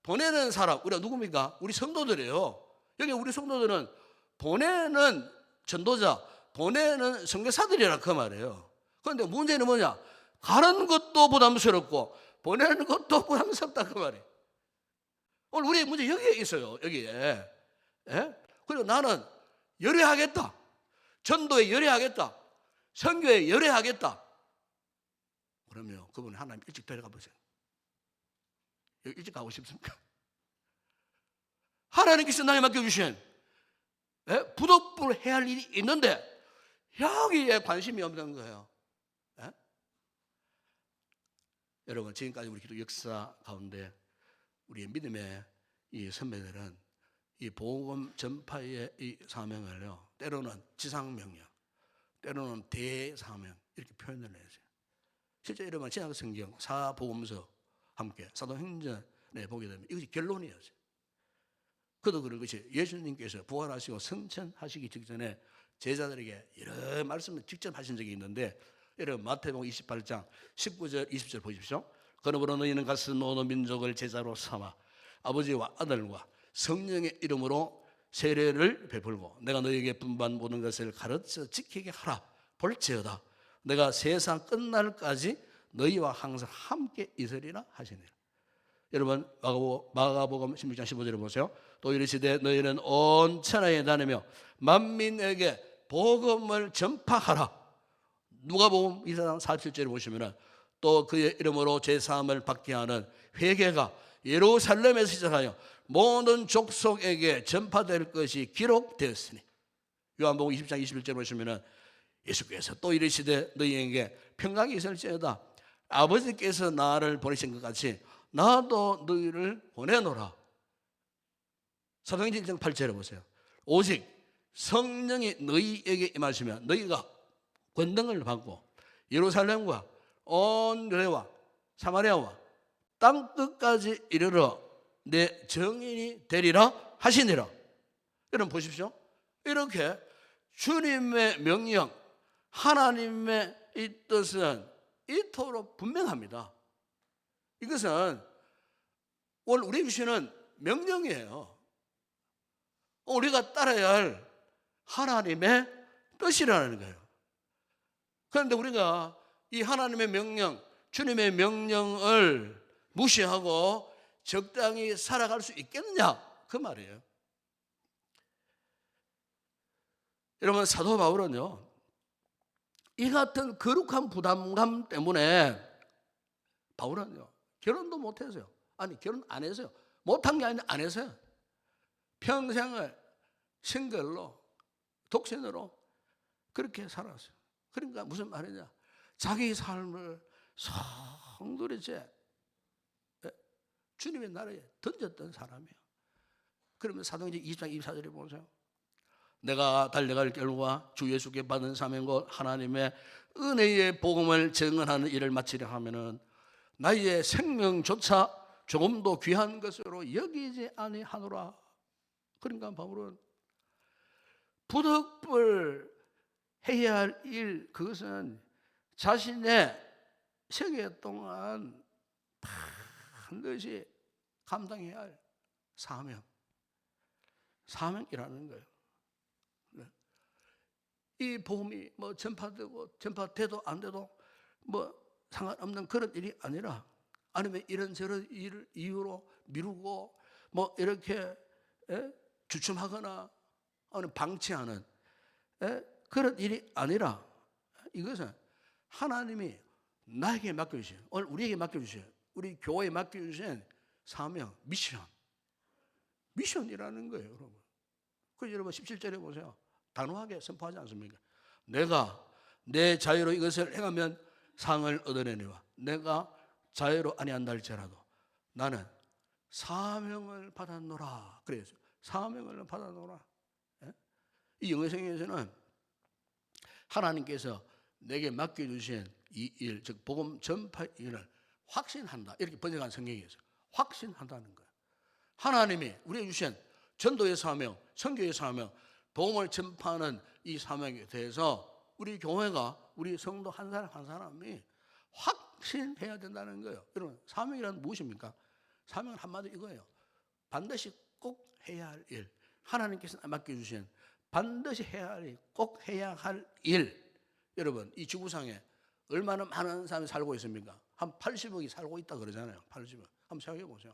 보내는 사람, 우리가 누굽니까? 우리 성도들이에요. 여기 우리 성도들은 보내는 전도자, 보내는 선교사들이라 그 말이에요. 그런데 문제는 뭐냐? 가는 것도 부담스럽고 보내는 것도 부담스럽다 그 말이에요. 오늘 우리의 문제 여기에 있어요. 여기에. 그리고 나는 열애하겠다. 전도에 열애하겠다. 선교에 열애하겠다. 그러면 그분 하나님 일찍 데려가 보세요. 여기 일찍 가고 싶습니까? 하나님께서 나에게 맡겨주신 부득불 해야 할 일이 있는데 여기에 관심이 없는 거예요. 여러분, 지금까지 우리 기도 역사 가운데 우리의 믿음의 이 선배들은 이 복음 전파의 이 사명을요, 때로는 지상명령, 때로는 대사명 이렇게 표현을 해요. 실제 여러분 신약 성경 사복음서 함께 사도행전에 보게 되면 이것이 결론이었어요. 그도 그런 것이 예수님께서 부활하시고 승천하시기 직전에 제자들에게 여러 말씀을 직접 하신 적이 있는데, 여러분 마태복음 28장 19절 20절 보십시오. 그러므로 너희는 가서 모든 민족을 제자로 삼아 아버지와 아들과 성령의 이름으로 세례를 베풀고 내가 너희에게 분반 모든 것을 가르쳐 지키게 하라. 볼지어다 내가 세상 끝날까지 너희와 항상 함께 있으리라 하시니라. 여러분 마가복음 16장 15절에 보세요. 또 이르시되 너희는 온 천하에 다니며 만민에게 복음을 전파하라. 누가복음 2장 47절에 보시면은 또 그의 이름으로 제사함을 받게 하는 회개가 예루살렘에서 시작하여 모든 족속에게 전파될 것이 기록되었으니. 요한복음 20장 21절 보시면은 예수께서 또 이르시되 너희에게 평강이 있을지어다 아버지께서 나를 보내신 것 같이 나도 너희를 보내노라. 사도행전 1장 8절에 보세요. 오직 성령이 너희에게 임하시면 너희가 권능을 받고 예루살렘과 온 유대와 사마리아와 땅 끝까지 이르러 내 증인이 되리라 하시니라. 여러분 보십시오. 이렇게 주님의 명령, 하나님의 이 뜻은 이토록 분명합니다. 이것은 오늘 우리 주시는 명령이에요. 우리가 따라야 할 하나님의 뜻이라는 거예요. 그런데 우리가 이 하나님의 명령, 주님의 명령을 무시하고 적당히 살아갈 수 있겠느냐 그 말이에요. 여러분 사도 바울은요 이 같은 거룩한 부담감 때문에 바울은요 결혼도 못했어요. 아니 결혼 안 했어요. 못한 게 아니라 안 했어요. 평생을 싱글로 독신으로 그렇게 살았어요. 그러니까 무슨 말이냐, 자기 삶을 성도리째 주님의 나라에 던졌던 사람이에요. 그러면 사도행전 20장 24절에 보세요. 내가 달려갈 길과 주 예수께 받은 사명 곧 하나님의 은혜의 복음을 증언하는 일을 마치려 하면은 나의 생명조차 조금도 귀한 것으로 여기지 아니하노라. 그러니까 바울은 부득불 해야 할 일, 그것은 자신의 생애 동안 반드시 감당해야 할 사명이라는 거예요. 이 복음이 뭐 전파되고 전파돼도 안 돼도 뭐 상관없는 그런 일이 아니라, 아니면 이런저런 일을 이유로 미루고 뭐 이렇게 주춤하거나 아니면 방치하는 그런 일이 아니라, 이것은 하나님이 나에게 맡겨주신, 오늘 우리에게 맡겨주신, 우리 교회에 맡겨주신 사명, 미션이라는 거예요, 여러분. 그래서 여러분 17절에 보세요. 단호하게 선포하지 않습니까? 내가 내 자유로 이것을 행하면 상을 얻어내니와 내가 자유로 아니한다 할지라도 나는 사명을 받았노라. 그래서 사명을 받았노라. 이 영어성에서는 하나님께서 내게 맡겨주신 이 일, 즉 복음 전파 일을 확신한다, 이렇게 번역한 성경이 있어요. 확신한다는 거예요. 하나님이 우리에게 주신 전도의 사명, 선교의 사명, 복음을 전파하는 이 사명에 대해서 우리 교회가, 우리 성도 한 사람 한 사람이 확신해야 된다는 거예요. 여러분, 사명이란 무엇입니까? 사명은 한마디로 이거예요. 반드시 꼭 해야 할 일, 하나님께서 맡겨주신 반드시 해야 할 일, 꼭 해야 할 일. 여러분, 이 지구상에 얼마나 많은 사람이 살고 있습니까? 한 80억이 살고 있다 그러잖아요. 80억. 한번 생각해 보세요.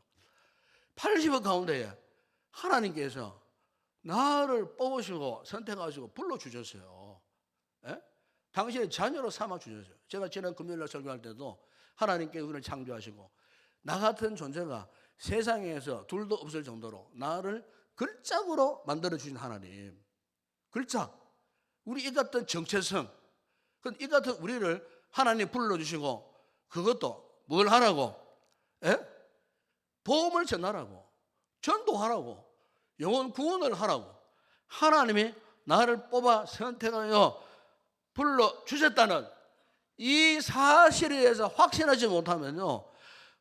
80억 가운데에 하나님께서 나를 뽑으시고 선택하시고 불러주셨어요. 당신의 자녀로 삼아주셨어요. 제가 지난 금요일날 설교할 때도 하나님께서 우리를 창조하시고 나 같은 존재가 세상에서 둘도 없을 정도로 나를 걸작으로 만들어주신 하나님. 걸작. 우리 이 같은 정체성, 이 같은 우리를 하나님 불러주시고, 그것도 뭘 하라고? 복음을 전하라고, 전도하라고, 영혼 구원을 하라고 하나님이 나를 뽑아 선택하여 불러주셨다는 이 사실에 대해서 확신하지 못하면요,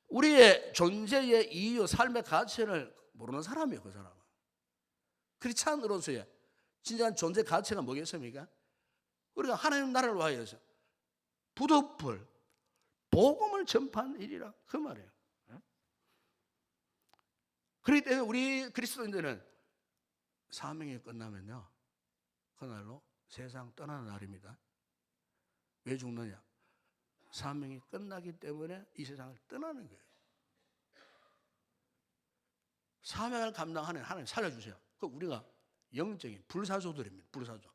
우리의 존재의 이유, 삶의 가치를 모르는 사람이에요, 그 사람은. 크리스찬으로서의 진정한 존재 가치가 뭐겠습니까? 우리가 하나님 나라를 위하여서 부득불 복음을 전파하는 일이라 그 말이에요. 그렇기 때문에 우리 그리스도인들은 사명이 끝나면요, 그날로 세상 떠나는 날입니다. 왜 죽느냐? 사명이 끝나기 때문에 이 세상을 떠나는 거예요. 사명을 감당하는 하나님 살려주세요. 그 우리가 영적인 불사조들입니다. 불사조.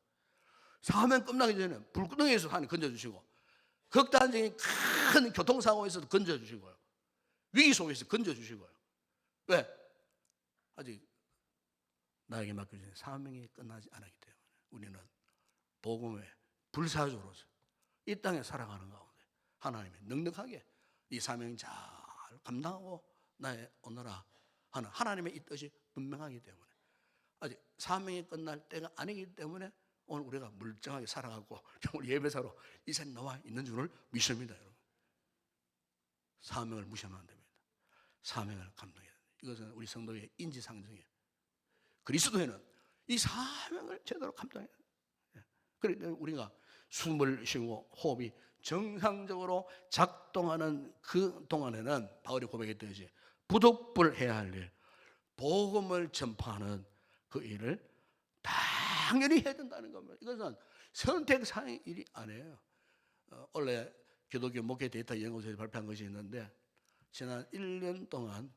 사명 끝나기 전에 불구덩이에서 하나님 건져주시고, 극단적인 큰 교통사고에서도 건져주시고요, 위기 속에서 건져주시고요. 왜? 아직 나에게 맡겨진 사명이 끝나지 않았기 때문에 우리는 복음의 불사조로서 이 땅에 살아가는 가운데 하나님이 넉넉하게 이 사명 잘 감당하고 나의 오너라 하는 하나님의 이 뜻이 분명하기 때문에 아직 사명이 끝날 때가 아니기 때문에 오늘 우리가 멀쩡하게 살아가고 오늘 예배사로 이 자리에 나와 있는 줄을 믿습니다. 여러분, 사명을 무시하면 안 됩니다. 사명을 감당해야 됩니다. 이것은 우리 성도의 인지상정이에요. 그리스도에는 이 사명을 제대로 감당해야 돼요. 그렇기 때문에 우리가 숨을 쉬고 호흡이 정상적으로 작동하는 그 동안에는 바울이 고백했듯이 부득불해야 할 일, 복음을 전파하는 그 일을 당연히 해야 된다는 겁니다. 이것은 선택사항의 일이 아니에요. 원래 기독교 목회 데이터 연구소에서 발표한 것이 있는데 지난 1년 동안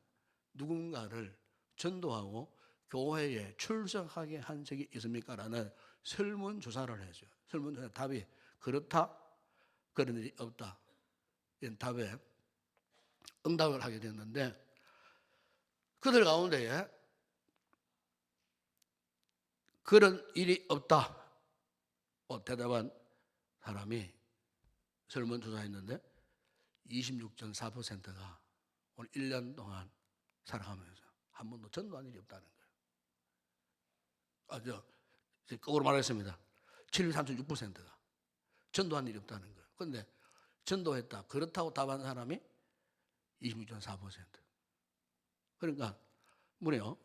누군가를 전도하고 교회에 출석하게 한 적이 있습니까? 라는 설문조사를 해줘요. 설문조사 답이 그렇다, 그런 일이 없다, 이런 답에 응답을 하게 됐는데 그들 가운데에 그런 일이 없다 대답한 사람이 설문조사했는데 26.4%가 오늘 1년 동안 살아가면서 한 번도 전도한 일이 없다는 거예요. 거꾸로 말했습니다. 73.6%가 전도한 일이 없다는 거예요. 그런데 전도했다, 그렇다고 답한 사람이 26.4%. 그러니까 무려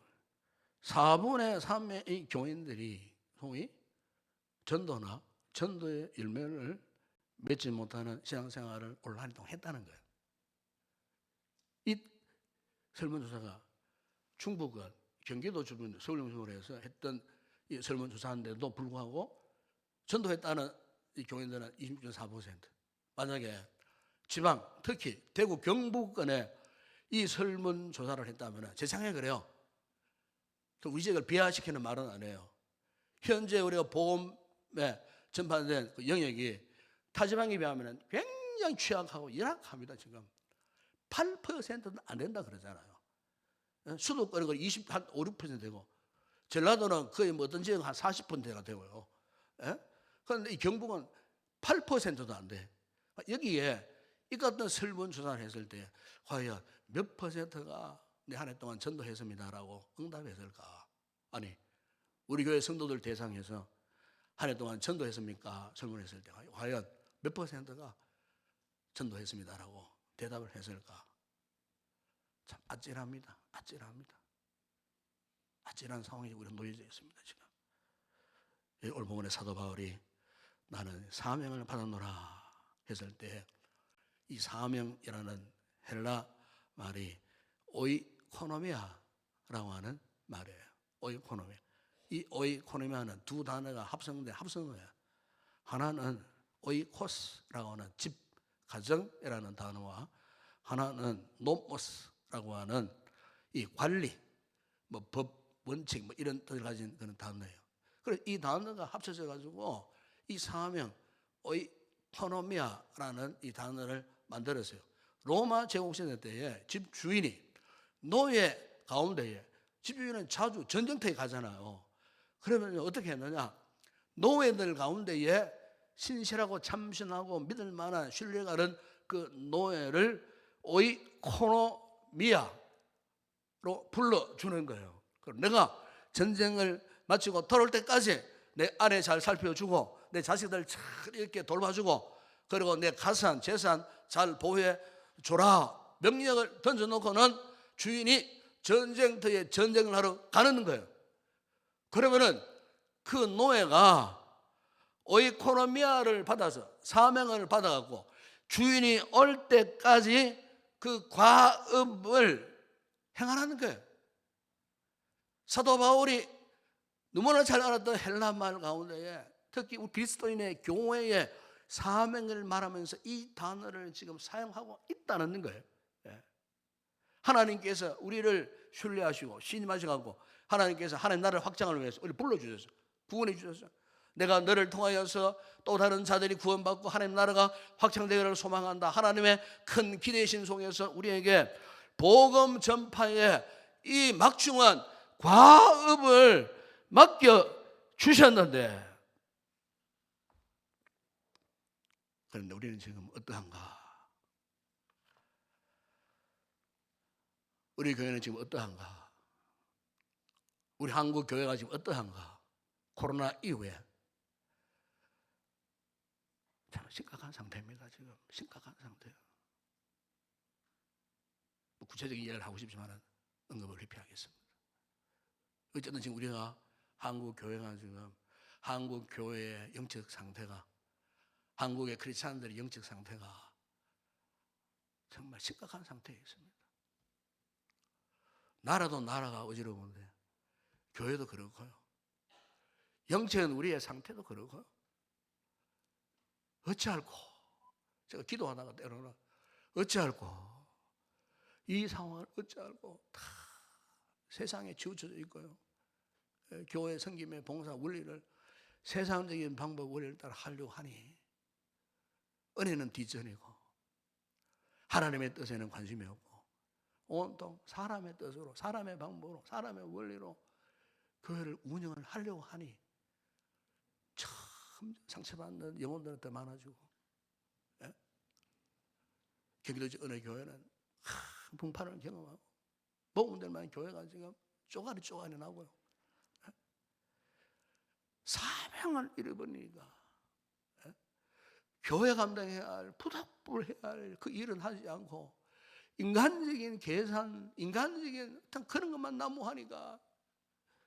4분의 3의 교인들이 소위 전도나 전도의 열매를 맺지 못하는 신앙생활을 올 한 해 동안 했다는 거예요. 이 설문조사가 충북과 경기도 주변 서울 중심으로 해서 했던 이 설문조사인데도 불구하고 전도했다는 이 교인들은 26.4%. 만약에 지방, 특히 대구 경북권에 이 설문조사를 했다면 제 생각에 그래요. 우리 지역을 비하시키는 말은 안 해요. 현재 우리가 복음에 전파된 그 영역이 타지방에 비하면 굉장히 취약하고 열악합니다. 지금 8%도 안 된다 그러잖아요. 수도권은 20, 한 5, 6% 되고 전라도는 거의 뭐 어떤 지역은 한 40%가 되고요. 그런데 이 경북은 8%도 안 돼. 여기에 이 같은 설문조사를 했을 때 과연 몇 퍼센트가 내 한 해 동안 전도했습니다라고 응답했을까? 아니, 우리 교회 성도들 대상해서 한 해 동안 전도했습니까? 설문했을 때 과연 몇 퍼센트가 전도했습니다라고 대답을 했을까? 참 아찔합니다. 아찔한 상황에 우리가 놓여져 있습니다. 지금 오늘 본문의 사도 바울이 나는 사명을 받았노라 했을 때 이 사명이라는 헬라 말이 오이코노미아라고 하는 말이에요. 오이코노미아. 이 오이코노미아는 두 단어가 합성된 합성어예요. 하나는 오이코스라고 하는 집, 가정이라는 단어와 하나는 노모스라고 하는 이 관리, 뭐 법, 원칙 뭐 이런 뜻을 가진 그런 단어예요. 그래서 이 단어가 합쳐져 가지고 이 사명 오이코노미아라는 이 단어를 만들었어요. 로마 제국시대 때에 집 주인이 노예 가운데에 집주인은 자주 전쟁터에 가잖아요. 그러면 어떻게 했느냐? 노예들 가운데에 신실하고 참신하고 믿을 만한 신뢰가는 그 노예를 오이코노미아로 불러주는 거예요. 그럼 내가 전쟁을 마치고 돌아올 때까지 내 아내 잘 살펴주고 내 자식들 잘 이렇게 돌봐주고 그리고 내 가산, 재산 잘 보호해 줘라 명령을 던져놓고는 주인이 전쟁터에 전쟁을 하러 가는 거예요. 그러면은 그 노예가 오이코노미아를 받아서 사명을 받아갖고 주인이 올 때까지 그 과업을 행하라는 거예요. 사도 바울이 너무나 잘 알았던 헬라 말 가운데에 특히 우리 그리스도인의 교회의 사명을 말하면서 이 단어를 지금 사용하고 있다는 거예요. 하나님께서 우리를 신뢰하시고 신임하셔가지고 하나님께서 하나님 나라를 확장을 위해서 우리를 불러주셨어요. 구원해 주셨어요. 내가 너를 통하여서 또 다른 자들이 구원받고 하나님 나라가 확장되기를 소망한다. 하나님의 큰 기대신 속에서 우리에게 복음 전파에 이 막중한 과업을 맡겨 주셨는데, 그런데 우리는 지금 어떠한가? 우리 교회는 지금 어떠한가? 우리 한국 교회가 지금 어떠한가? 코로나 이후에 참 심각한 상태입니다. 지금 심각한 상태예요. 구체적인 이야기를 하고 싶지만 언급을 회피하겠습니다. 어쨌든 지금 우리가 한국 교회가 지금 한국 교회의 영적 상태가, 한국의 크리스찬들의 영적 상태가 정말 심각한 상태에 있습니다. 나라도 나라가 어지러운데 교회도 그렇고요. 영적인 우리의 상태도 그렇고요. 어찌할꼬, 제가 기도하다가 때로는 어찌할꼬, 이 상황을 어찌할꼬, 다 세상에 치우쳐져 있고요. 교회 섬김의 봉사 원리를 세상적인 방법 원리를 따라 하려고 하니 은혜는 뒷전이고 하나님의 뜻에는 관심이 없고 온통 사람의 뜻으로, 사람의 방법으로, 사람의 원리로 교회를 운영을 하려고 하니 참 상처받는 영혼들은 더 많아지고, 경기도지 어느 교회는 풍파를 경험하고 복음들만 교회가 지금 쪼가리 나고요. 사명을 잃어버리니까 교회 감당해야 할, 부닥불해야 할 그 일은 하지 않고 인간적인 계산, 인간적인 어떤 그런 것만 난무하니까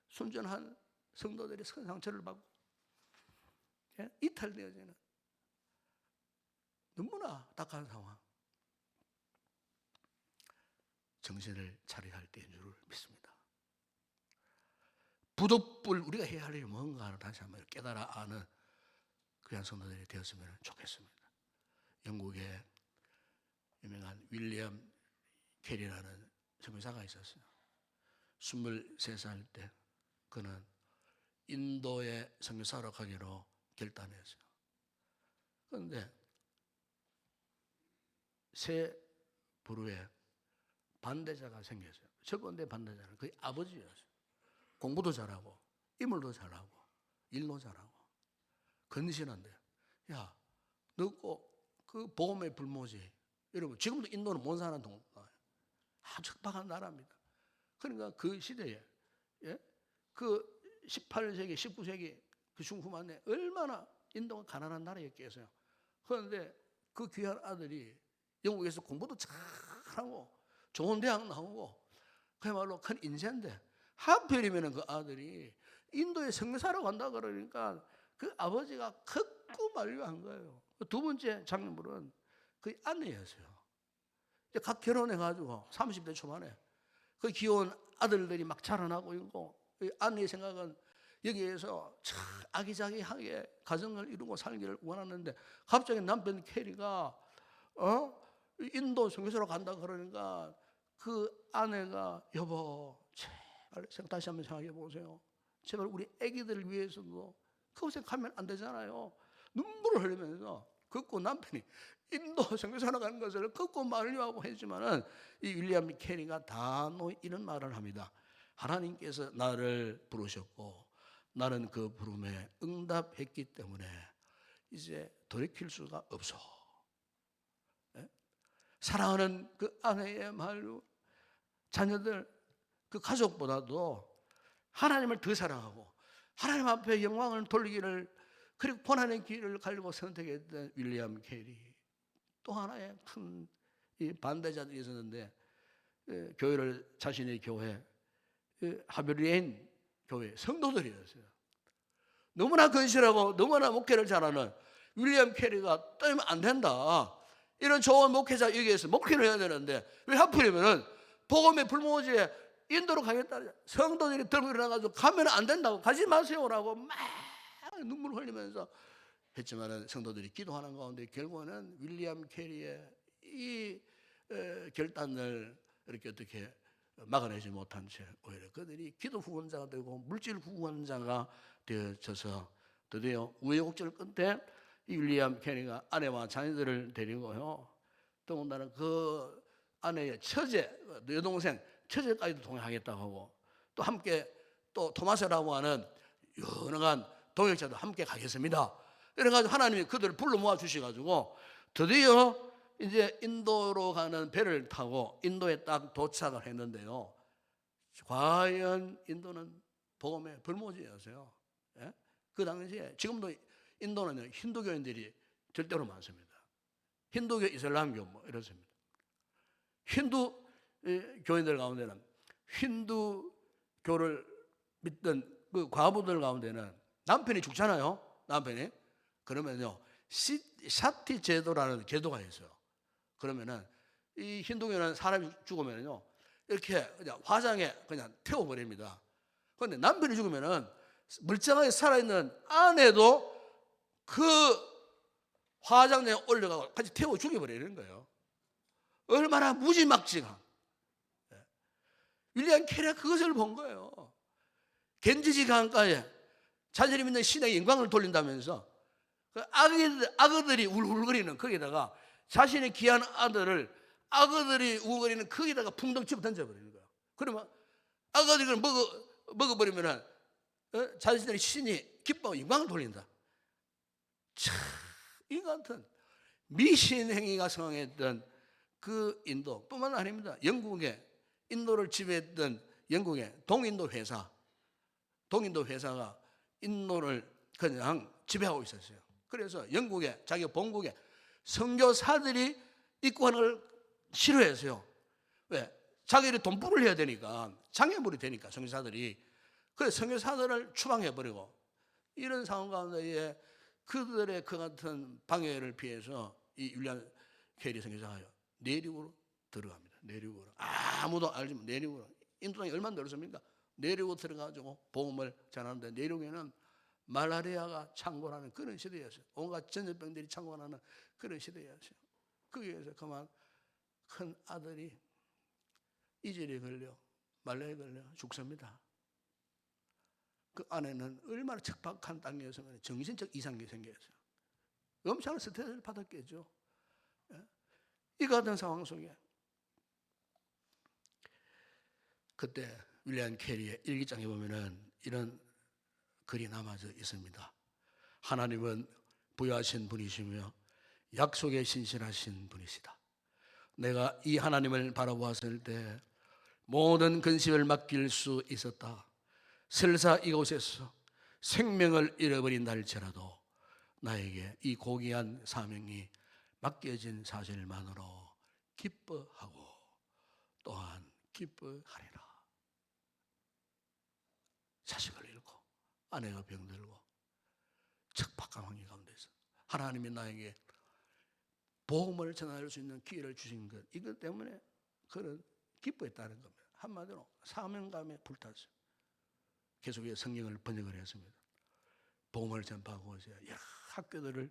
순전한 성도들이 큰 상처를 받고 이탈되어지는 너무나 딱한 상황. 정신을 차려야 할 때인 줄 믿습니다. 부득불 우리가 해야 할 일이 뭔가를 다시 한번 깨달아 아는 그런 성도들이 되었으면 좋겠습니다. 영국의 유명한 윌리엄 캐리라는 선교사가 있었어요. 23살 때 그는 인도에 선교사로 가기로 결단했어요. 그런데 세 부류에 반대자가 생겼어요. 첫 번째 반대자는 그의 아버지였어요. 공부도 잘하고 인물도 잘하고 일도 잘하고 건실한데, 야, 너 꼭 그 복음의 불모지. 여러분 지금도 인도는 못 사는 동네예요. 아주 척박한 나라입니다. 그러니까 그 시대에 그 18세기, 19세기 그 중후반에 얼마나 인도가 가난한 나라였겠어요. 그런데 그 귀한 아들이 영국에서 공부도 잘하고 좋은 대학 나오고 그야말로 큰 인재인데 하필이면 그 아들이 인도에 성교사로 간다 그러니까 그 아버지가 극구 만류한 거예요. 두 번째 장면은 그 아내였어요. 각 결혼해가지고 30대 초반에 그 귀여운 아들들이 막 자라나고 있고, 아내의 생각은 여기에서 참 아기자기하게 가정을 이루고 살기를 원하는데 갑자기 남편 캐리가 인도 선교사로 간다 그러니까 그 아내가 여보 제발 다시 한번 생각해 보세요. 제발 우리 아기들을 위해서도 그곳에 가면 안 되잖아요. 눈물을 흘리면서 걷고 남편이 인도 선교사로 가는 것을 걷고 말려하고 했지만은 이 윌리엄 캐리가 단호히 이런 말을 합니다. 하나님께서 나를 부르셨고 나는 그 부름에 응답했기 때문에 이제 돌이킬 수가 없어. 사랑하는 그 아내의 말로 자녀들, 그 가족보다도 하나님을 더 사랑하고 하나님 앞에 영광을 돌리기를, 그리고 고난의 길을 가려고 선택했던 윌리엄 캐리. 또 하나의 큰 반대자들이 있었는데 교회를, 자신의 교회 하베리엔 교회 성도들이었어요. 너무나 건실하고 너무나 목회를 잘하는 윌리엄 캐리가 떠면 안 된다. 이런 좋은 목회자 여기에서 목회를 해야 되는데 왜 하필이면은 복음의 불모지에 인도로 가겠다. 성도들이 들고 일어나가지고 가면 안 된다고, 가지 마세요라고 막 눈물 흘리면서 했지만은 성도들이 기도하는 가운데 결국에는 윌리엄 캐리의 이 결단을 이렇게 어떻게 막아내지 못한 채 오히려 그들이 기도 후원자가 되고 물질 후원자가 되어져서 드디어 우여곡절 끝에 이 윌리엄 캐리가 아내와 자녀들을 데리고요, 더군다나 그 아내의 처제, 여동생 처제까지도 동행하겠다고 하고, 또 함께 또 토마스라고 하는 유능한 동역자도 함께 가겠습니다. 이래가지고 하나님이 그들을 불러 모아 주셔가지고 드디어 이제 인도로 가는 배를 타고 인도에 딱 도착을 했는데요, 과연 인도는 복음의 불모지였어요. 예? 그 당시에, 지금도 인도는 힌두교인들이 절대로 많습니다. 힌두교, 이슬람교 뭐 이렇습니다. 힌두 교인들 가운데는, 힌두교를 믿던 그 과부들 가운데는 남편이 죽잖아요. 남편이. 그러면요, 사티 제도라는 제도가 있어요. 그러면은 이 힌두교는 사람이 죽으면요, 이렇게 그냥 화장에 그냥 태워버립니다. 그런데 남편이 죽으면은 멀쩡하게 살아있는 아내도 그 화장장에 올려가고 같이 태워 죽여버리는 거예요. 얼마나 무지막지한. 윌리엄 캐리가 그것을 본 거예요. 겐지지 강가에 자신이 믿는 신의 영광을 돌린다면서 그 악어들이 울울거리는 거기다가 자신의 귀한 아들을 악어들이 우거리는 거기다가 풍덩 집어 던져버리는 거예요. 그러면 악어들이 그걸 먹어버리면 자신의 신이 기뻐하고 영광을 돌린다. 참, 이 같은 미신 행위가 성행했던 그 인도 뿐만 아닙니다. 영국에 인도를 지배했던 영국의 동인도 회사가 인도를 그냥 지배하고 있었어요. 그래서 영국에, 자기 본국에 선교사들이 입국하는 걸 싫어했어요. 왜? 자기들이 돈벌이를 해야 되니까, 장애물이 되니까 선교사들이. 그래서 선교사들을 추방해버리고, 이런 상황 가운데에 그들의 그 같은 방해를 피해서 이 윌리엄 캐리 선교사가 내륙으로 들어갑니다. 내륙으로. 아무도 알지 못, 내륙으로. 인도 땅이 얼마나 넓습니까? 내륙으로 들어가지고 복음을 전하는데, 내륙에는 말라리아가 창궐하는 그런 시대였어요. 온갖 전염병들이 창궐하는 그런 시대였어요. 거기에서 그만 큰 아들이 이절에 걸려, 말라리아에 걸려 죽습니다. 그 아내는 얼마나 척박한 땅이었으면 정신적 이상이 생겼어요. 엄청난 스트레스를 받았겠죠. 이 같은 상황 속에 그때 윌리엄 캐리의 일기장에 보면은 이런 글이 남아져 있습니다. 하나님은 부유하신 분이시며 약속에 신실하신 분이시다. 내가 이 하나님을 바라보았을 때 모든 근심을 맡길 수 있었다. 설사 이곳에서 생명을 잃어버린 날일지라도 나에게 이 고귀한 사명이 맡겨진 사실만으로 기뻐하고 또한 기뻐하리라. 자식을 잃고 아내가 병들고 척박한 환경 가운데서 하나님이 나에게 복음을 전할 수 있는 기회를 주신 것, 이것 때문에 그런 기뻐했다는 겁니다. 한마디로 사명감에 불탔어요. 계속해서 성경을 번역을 했습니다. 복음을 전파하고 이제 여러 학교들을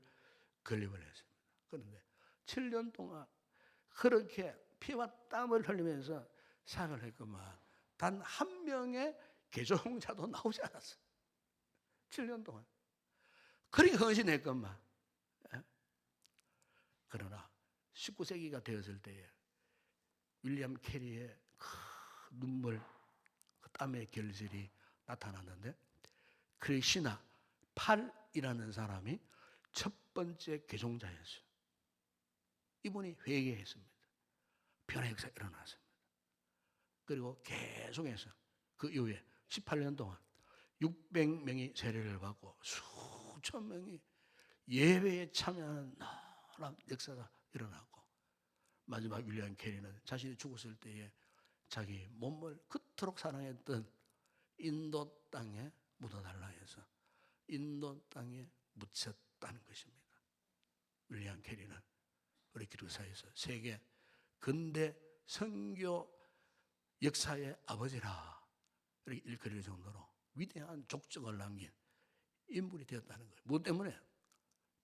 건립을 했습니다. 그런데 7년 동안 그렇게 피와 땀을 흘리면서 사역을 했건만 단 한 명의 개종자도 나오지 않았어요. 7년 동안. 그렇게 헌신했건만. 그러나 19세기가 되었을 때에 윌리엄 캐리의 그 눈물, 그 땀의 결실이 나타났는데, 크리시나 팔이라는 사람이 첫 번째 개종자였어요. 이분이 회개했습니다. 변화의 역사가 일어났습니다. 그리고 계속해서 그 이후에 18년 동안 600명이 세례를 받고 수천 명이 예배에 참여하는 놀라운 역사가 일어났고, 마지막 윌리엄 캐리는 자신이 죽었을 때에 자기 몸을 그토록 사랑했던 인도 땅에 묻어달라 해서 인도 땅에 묻혔다는 것입니다. 윌리엄 캐리는 우리 기독사에서 세계 근대 선교 역사의 아버지라 이렇게 일컬을 정도로 위대한 족적을 남긴 인물이 되었다는 거예요. 무엇 때문에?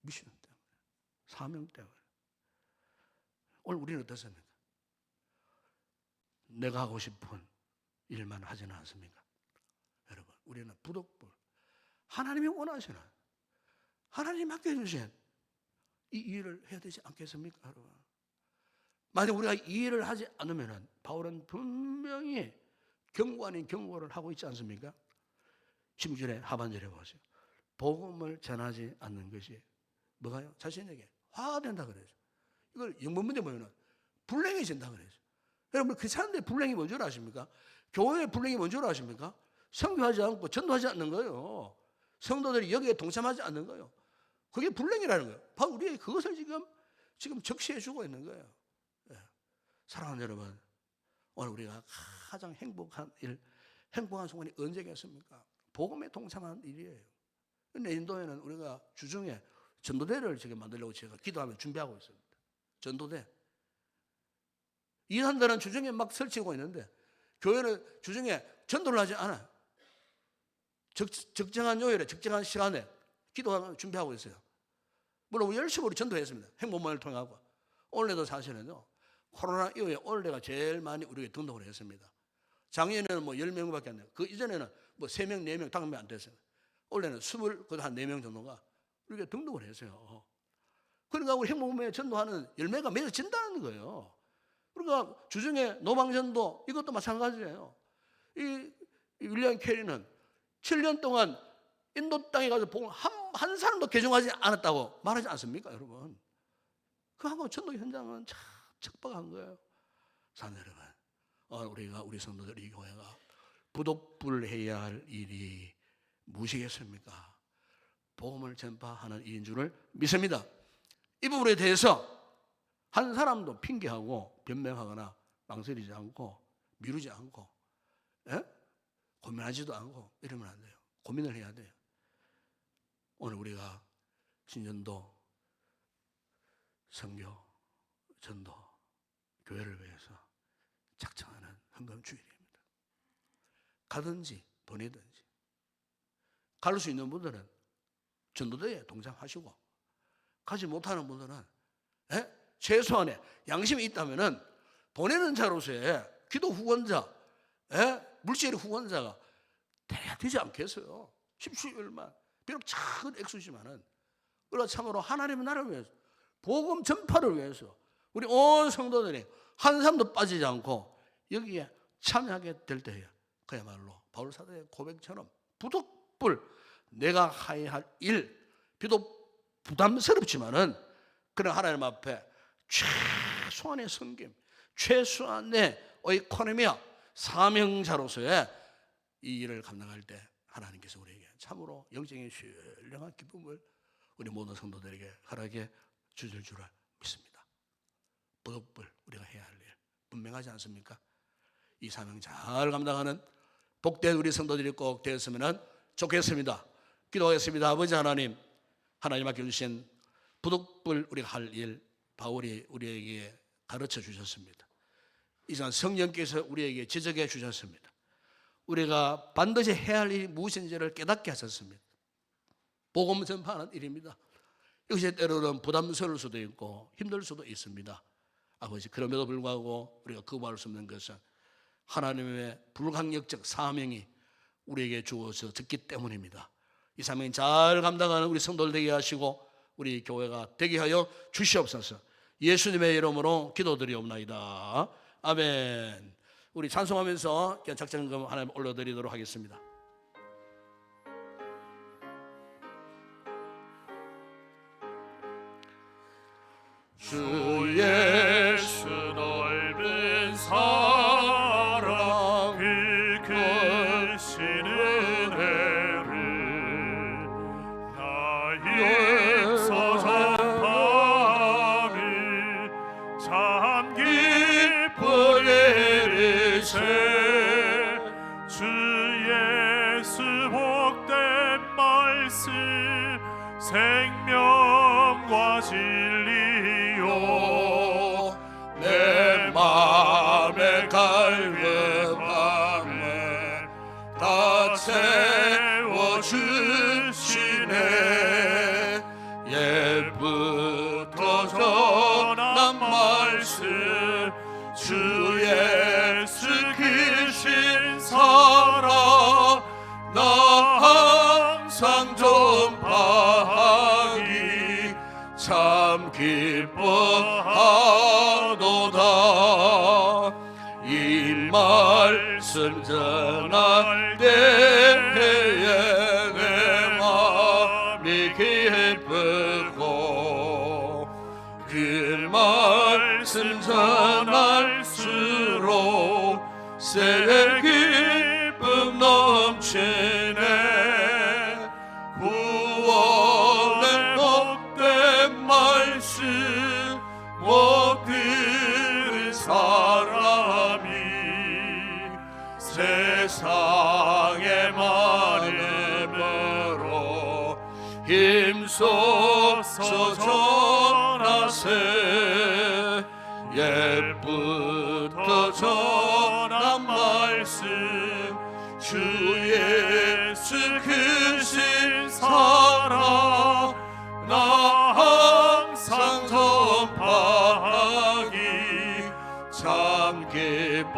미션 때문에, 사명 때문에. 오늘 우리는 어떻습니까? 내가 하고 싶은 일만 하지는 않습니까? 여러분, 우리는 부득불 하나님이 원하시는, 하나님이 맡겨주신 이 일을 해야 되지 않겠습니까? 여러분, 만약 우리가 이 일을 하지 않으면 바울은 분명히 경고 아닌 경고를 하고 있지 않습니까? 16절에 하반절에 보세요. 복음을 전하지 않는 것이 뭐가요? 자신에게 화가 된다 그래서 이걸 영문문제 보면 불행해진다 그래서. 여러분, 그 사람들의 불행이 뭔 줄 아십니까? 교회의 불행이 뭔 줄 아십니까? 선교하지 않고 전도하지 않는 거예요. 성도들이 여기에 동참하지 않는 거예요. 그게 불행이라는 거예요. 바로 우리에게 그것을 지금 적시해 주고 있는 거예요. 예. 사랑하는 여러분, 오늘 우리가 가장 행복한 일, 행복한 순간이 언제겠습니까? 복음에 동참하는 일이에요. 근데 인도에는 우리가 주중에 전도대를 지금 만들려고 제가 기도하며 준비하고 있습니다. 전도대. 이산들은 주중에 막 설치고 있는데 교회는 주중에 전도를 하지 않아요. 적정한 요일에 적정한 시간에 기도하며 준비하고 있어요. 물론 열심히 우리 전도했습니다. 행복만을 통하고. 올해도 사실은요, 코로나 이후에 올해가 제일 많이 우리가 등록을 했습니다. 작년에는 뭐 10명밖에 안 돼요. 그 이전에는 뭐 3명, 4명, 5명 안 됐어요. 올해는 4명 정도가 우리가 등록을 했어요. 그러니까 우리 행복만에 전도하는 열매가 맺어진다는 거예요. 그러니까 주중에 노방전도 이것도 마찬가지예요. 이 윌리엄 캐리는 7년 동안 인도 땅에 가서 복음 한 사람도 개종하지 않았다고 말하지 않습니까, 여러분? 그하고 전도 현장은 참 척박한 거예요. 사는 여러분, 우리 성도들, 이 교회가 부독불해야 할 일이 무엇이겠습니까? 복음을 전파하는 일인 줄을 믿습니다. 이 부분에 대해서 한 사람도 핑계하고 변명하거나 망설이지 않고 미루지 않고 고민하지도 않고 이러면 안 돼요. 고민을 해야 돼요. 오늘 우리가 신전도, 선교, 전도, 교회를 위해서 작정하는 헌금 주일입니다. 가든지 보내든지 갈 수 있는 분들은 전도대에 동참하시고 가지 못하는 분들은 최소한의 양심이 있다면은 보내는 자로서의 기도 후원자, 물질 후원자가 돼야 되지 않겠어요? 10주일만 비록 작은 액수지만은 우리가 참으로 하나님의 나라를 위해서, 복음 전파를 위해서 우리 온 성도들이 한 사람도 빠지지 않고 여기에 참여하게 될 때에 그야말로 바울 사도의 고백처럼 부득불 내가 해야 할 일, 비록 부담스럽지만은 그런 하나님 앞에 최소한의 섬김, 최소한의 이코노미와 사명자로서의 이 일을 감당할 때 하나님께서 우리에게 참으로 영적인 신령한 기쁨을 우리 모든 성도들에게 허락해 주실 줄을 믿습니다. 부득불 우리가 해야 할 일 분명하지 않습니까? 이 사명 잘 감당하는 복된 우리 성도들이 꼭 되었으면 좋겠습니다. 기도하겠습니다. 아버지 하나님, 하나님 맡겨주신 부득불 우리가 할 일 바울이 우리에게 가르쳐 주셨습니다. 이 시간 성령께서 우리에게 지적해 주셨습니다. 우리가 반드시 해야 할 일이 무엇인지를 깨닫게 하셨습니다. 복음 전파하는 일입니다. 이것이 때로는 부담스러울 수도 있고 힘들 수도 있습니다. 아버지, 그럼에도 불구하고 우리가 거부할 수 없는 것은 하나님의 불강력적 사명이 우리에게 주어졌기 때문입니다. 이 사명 잘 감당하는 우리 성도들 되게 하시고 우리 교회가 되게 하여 주시옵소서. 예수님의 이름으로 기도드리옵나이다. 아멘. 우리 찬송하면서 작정금 하나님 올려드리도록 하겠습니다. 주 예수 넓은 사랑 그 크신 은혜를 나에서 전파함이 참 기쁘게 이르세 주의 예수 복된 말씀 생명과 진리요 내 맘에 갈급함에 다 채워주시네 옛부터 전한 말씀 주 예수 크신 사랑 나 항상 전파하기 참 기뻐하도다 이 말씀 전할 때에 내 맘이 기쁘고 그 말씀 전할수록 새 기쁨 넘치네 구원의 복된 말씀 못 들은 사람이 세상의 많음으로 힘써서 전하세 옛부터 전한 말씀 주 예수 크신 사랑 나 항상 전파하기 참 기뻐하도다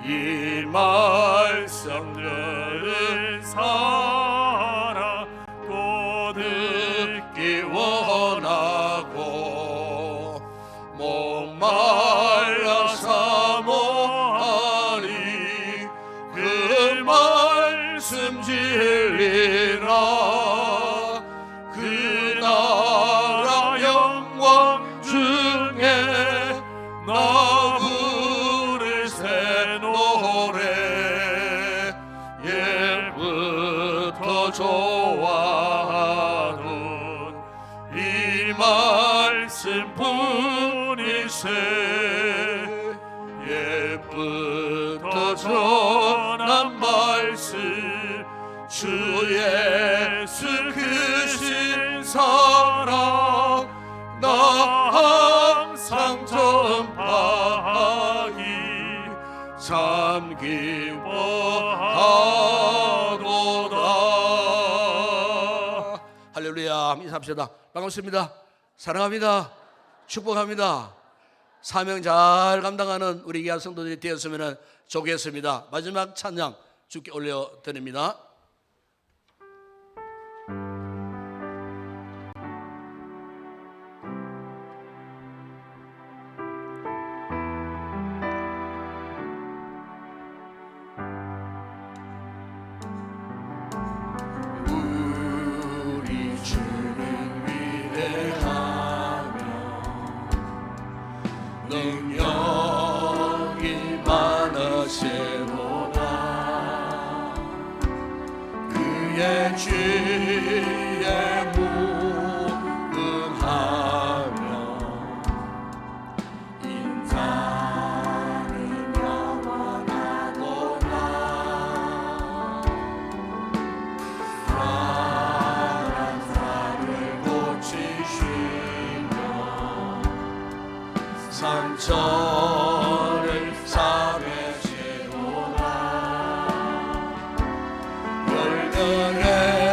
이 말씀 들은 사랑 또 듣기 원하고 목말라 사모하니 그 말씀 진리라 그 나라 영광 중에 나 부를 새 노래 예부터 좋아하던 이 말씀뿐이세 옛부터 전한 말씀 주 예수 크신 사랑 나 항상 전파하기 참 기뻐하도다 할렐루야 인사합시다 반갑습니다 사랑합니다 축복합니다 사명 잘 감당하는 우리 귀한 성도들이 되었으면 좋겠습니다 마지막 찬양 주께 올려드립니다 우리 주는 위대하며 능력이 많으시도다 그의 주에 무궁하며 인자는 영원하도다 사람을 고치시며 상처를 싸매시도다 열들의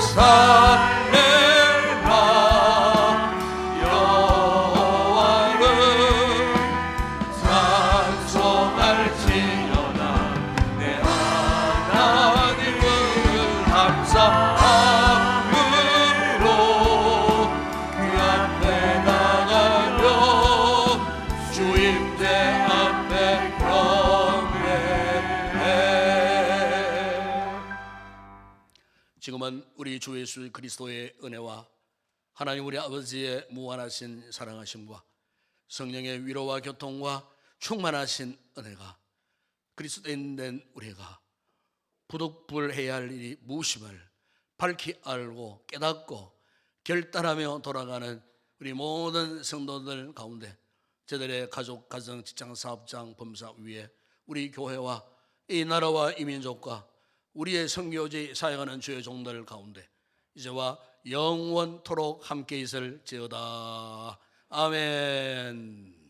살레나 여호와를 찬송할지어다. 내 하나님을 감사함으로 그 앞에 나가며 주임대 앞에 경배해. 지금은 우리 주 예수 그리스도의 은혜와 하나님 우리 아버지의 무한하신 사랑하심과 성령의 위로와 교통과 충만하신 은혜가 그리스도인 된 우리가 부득불해야 할 일이 무엇임을 밝히 알고 깨닫고 결단하며 돌아가는 우리 모든 성도들 가운데 저들의 가족, 가정, 직장, 사업장, 범사 위에 우리 교회와 이 나라와 이 민족과 우리의 선교지 사역하는 주의 종들 가운데 이제와 영원토록 함께 있을지어다. 아멘.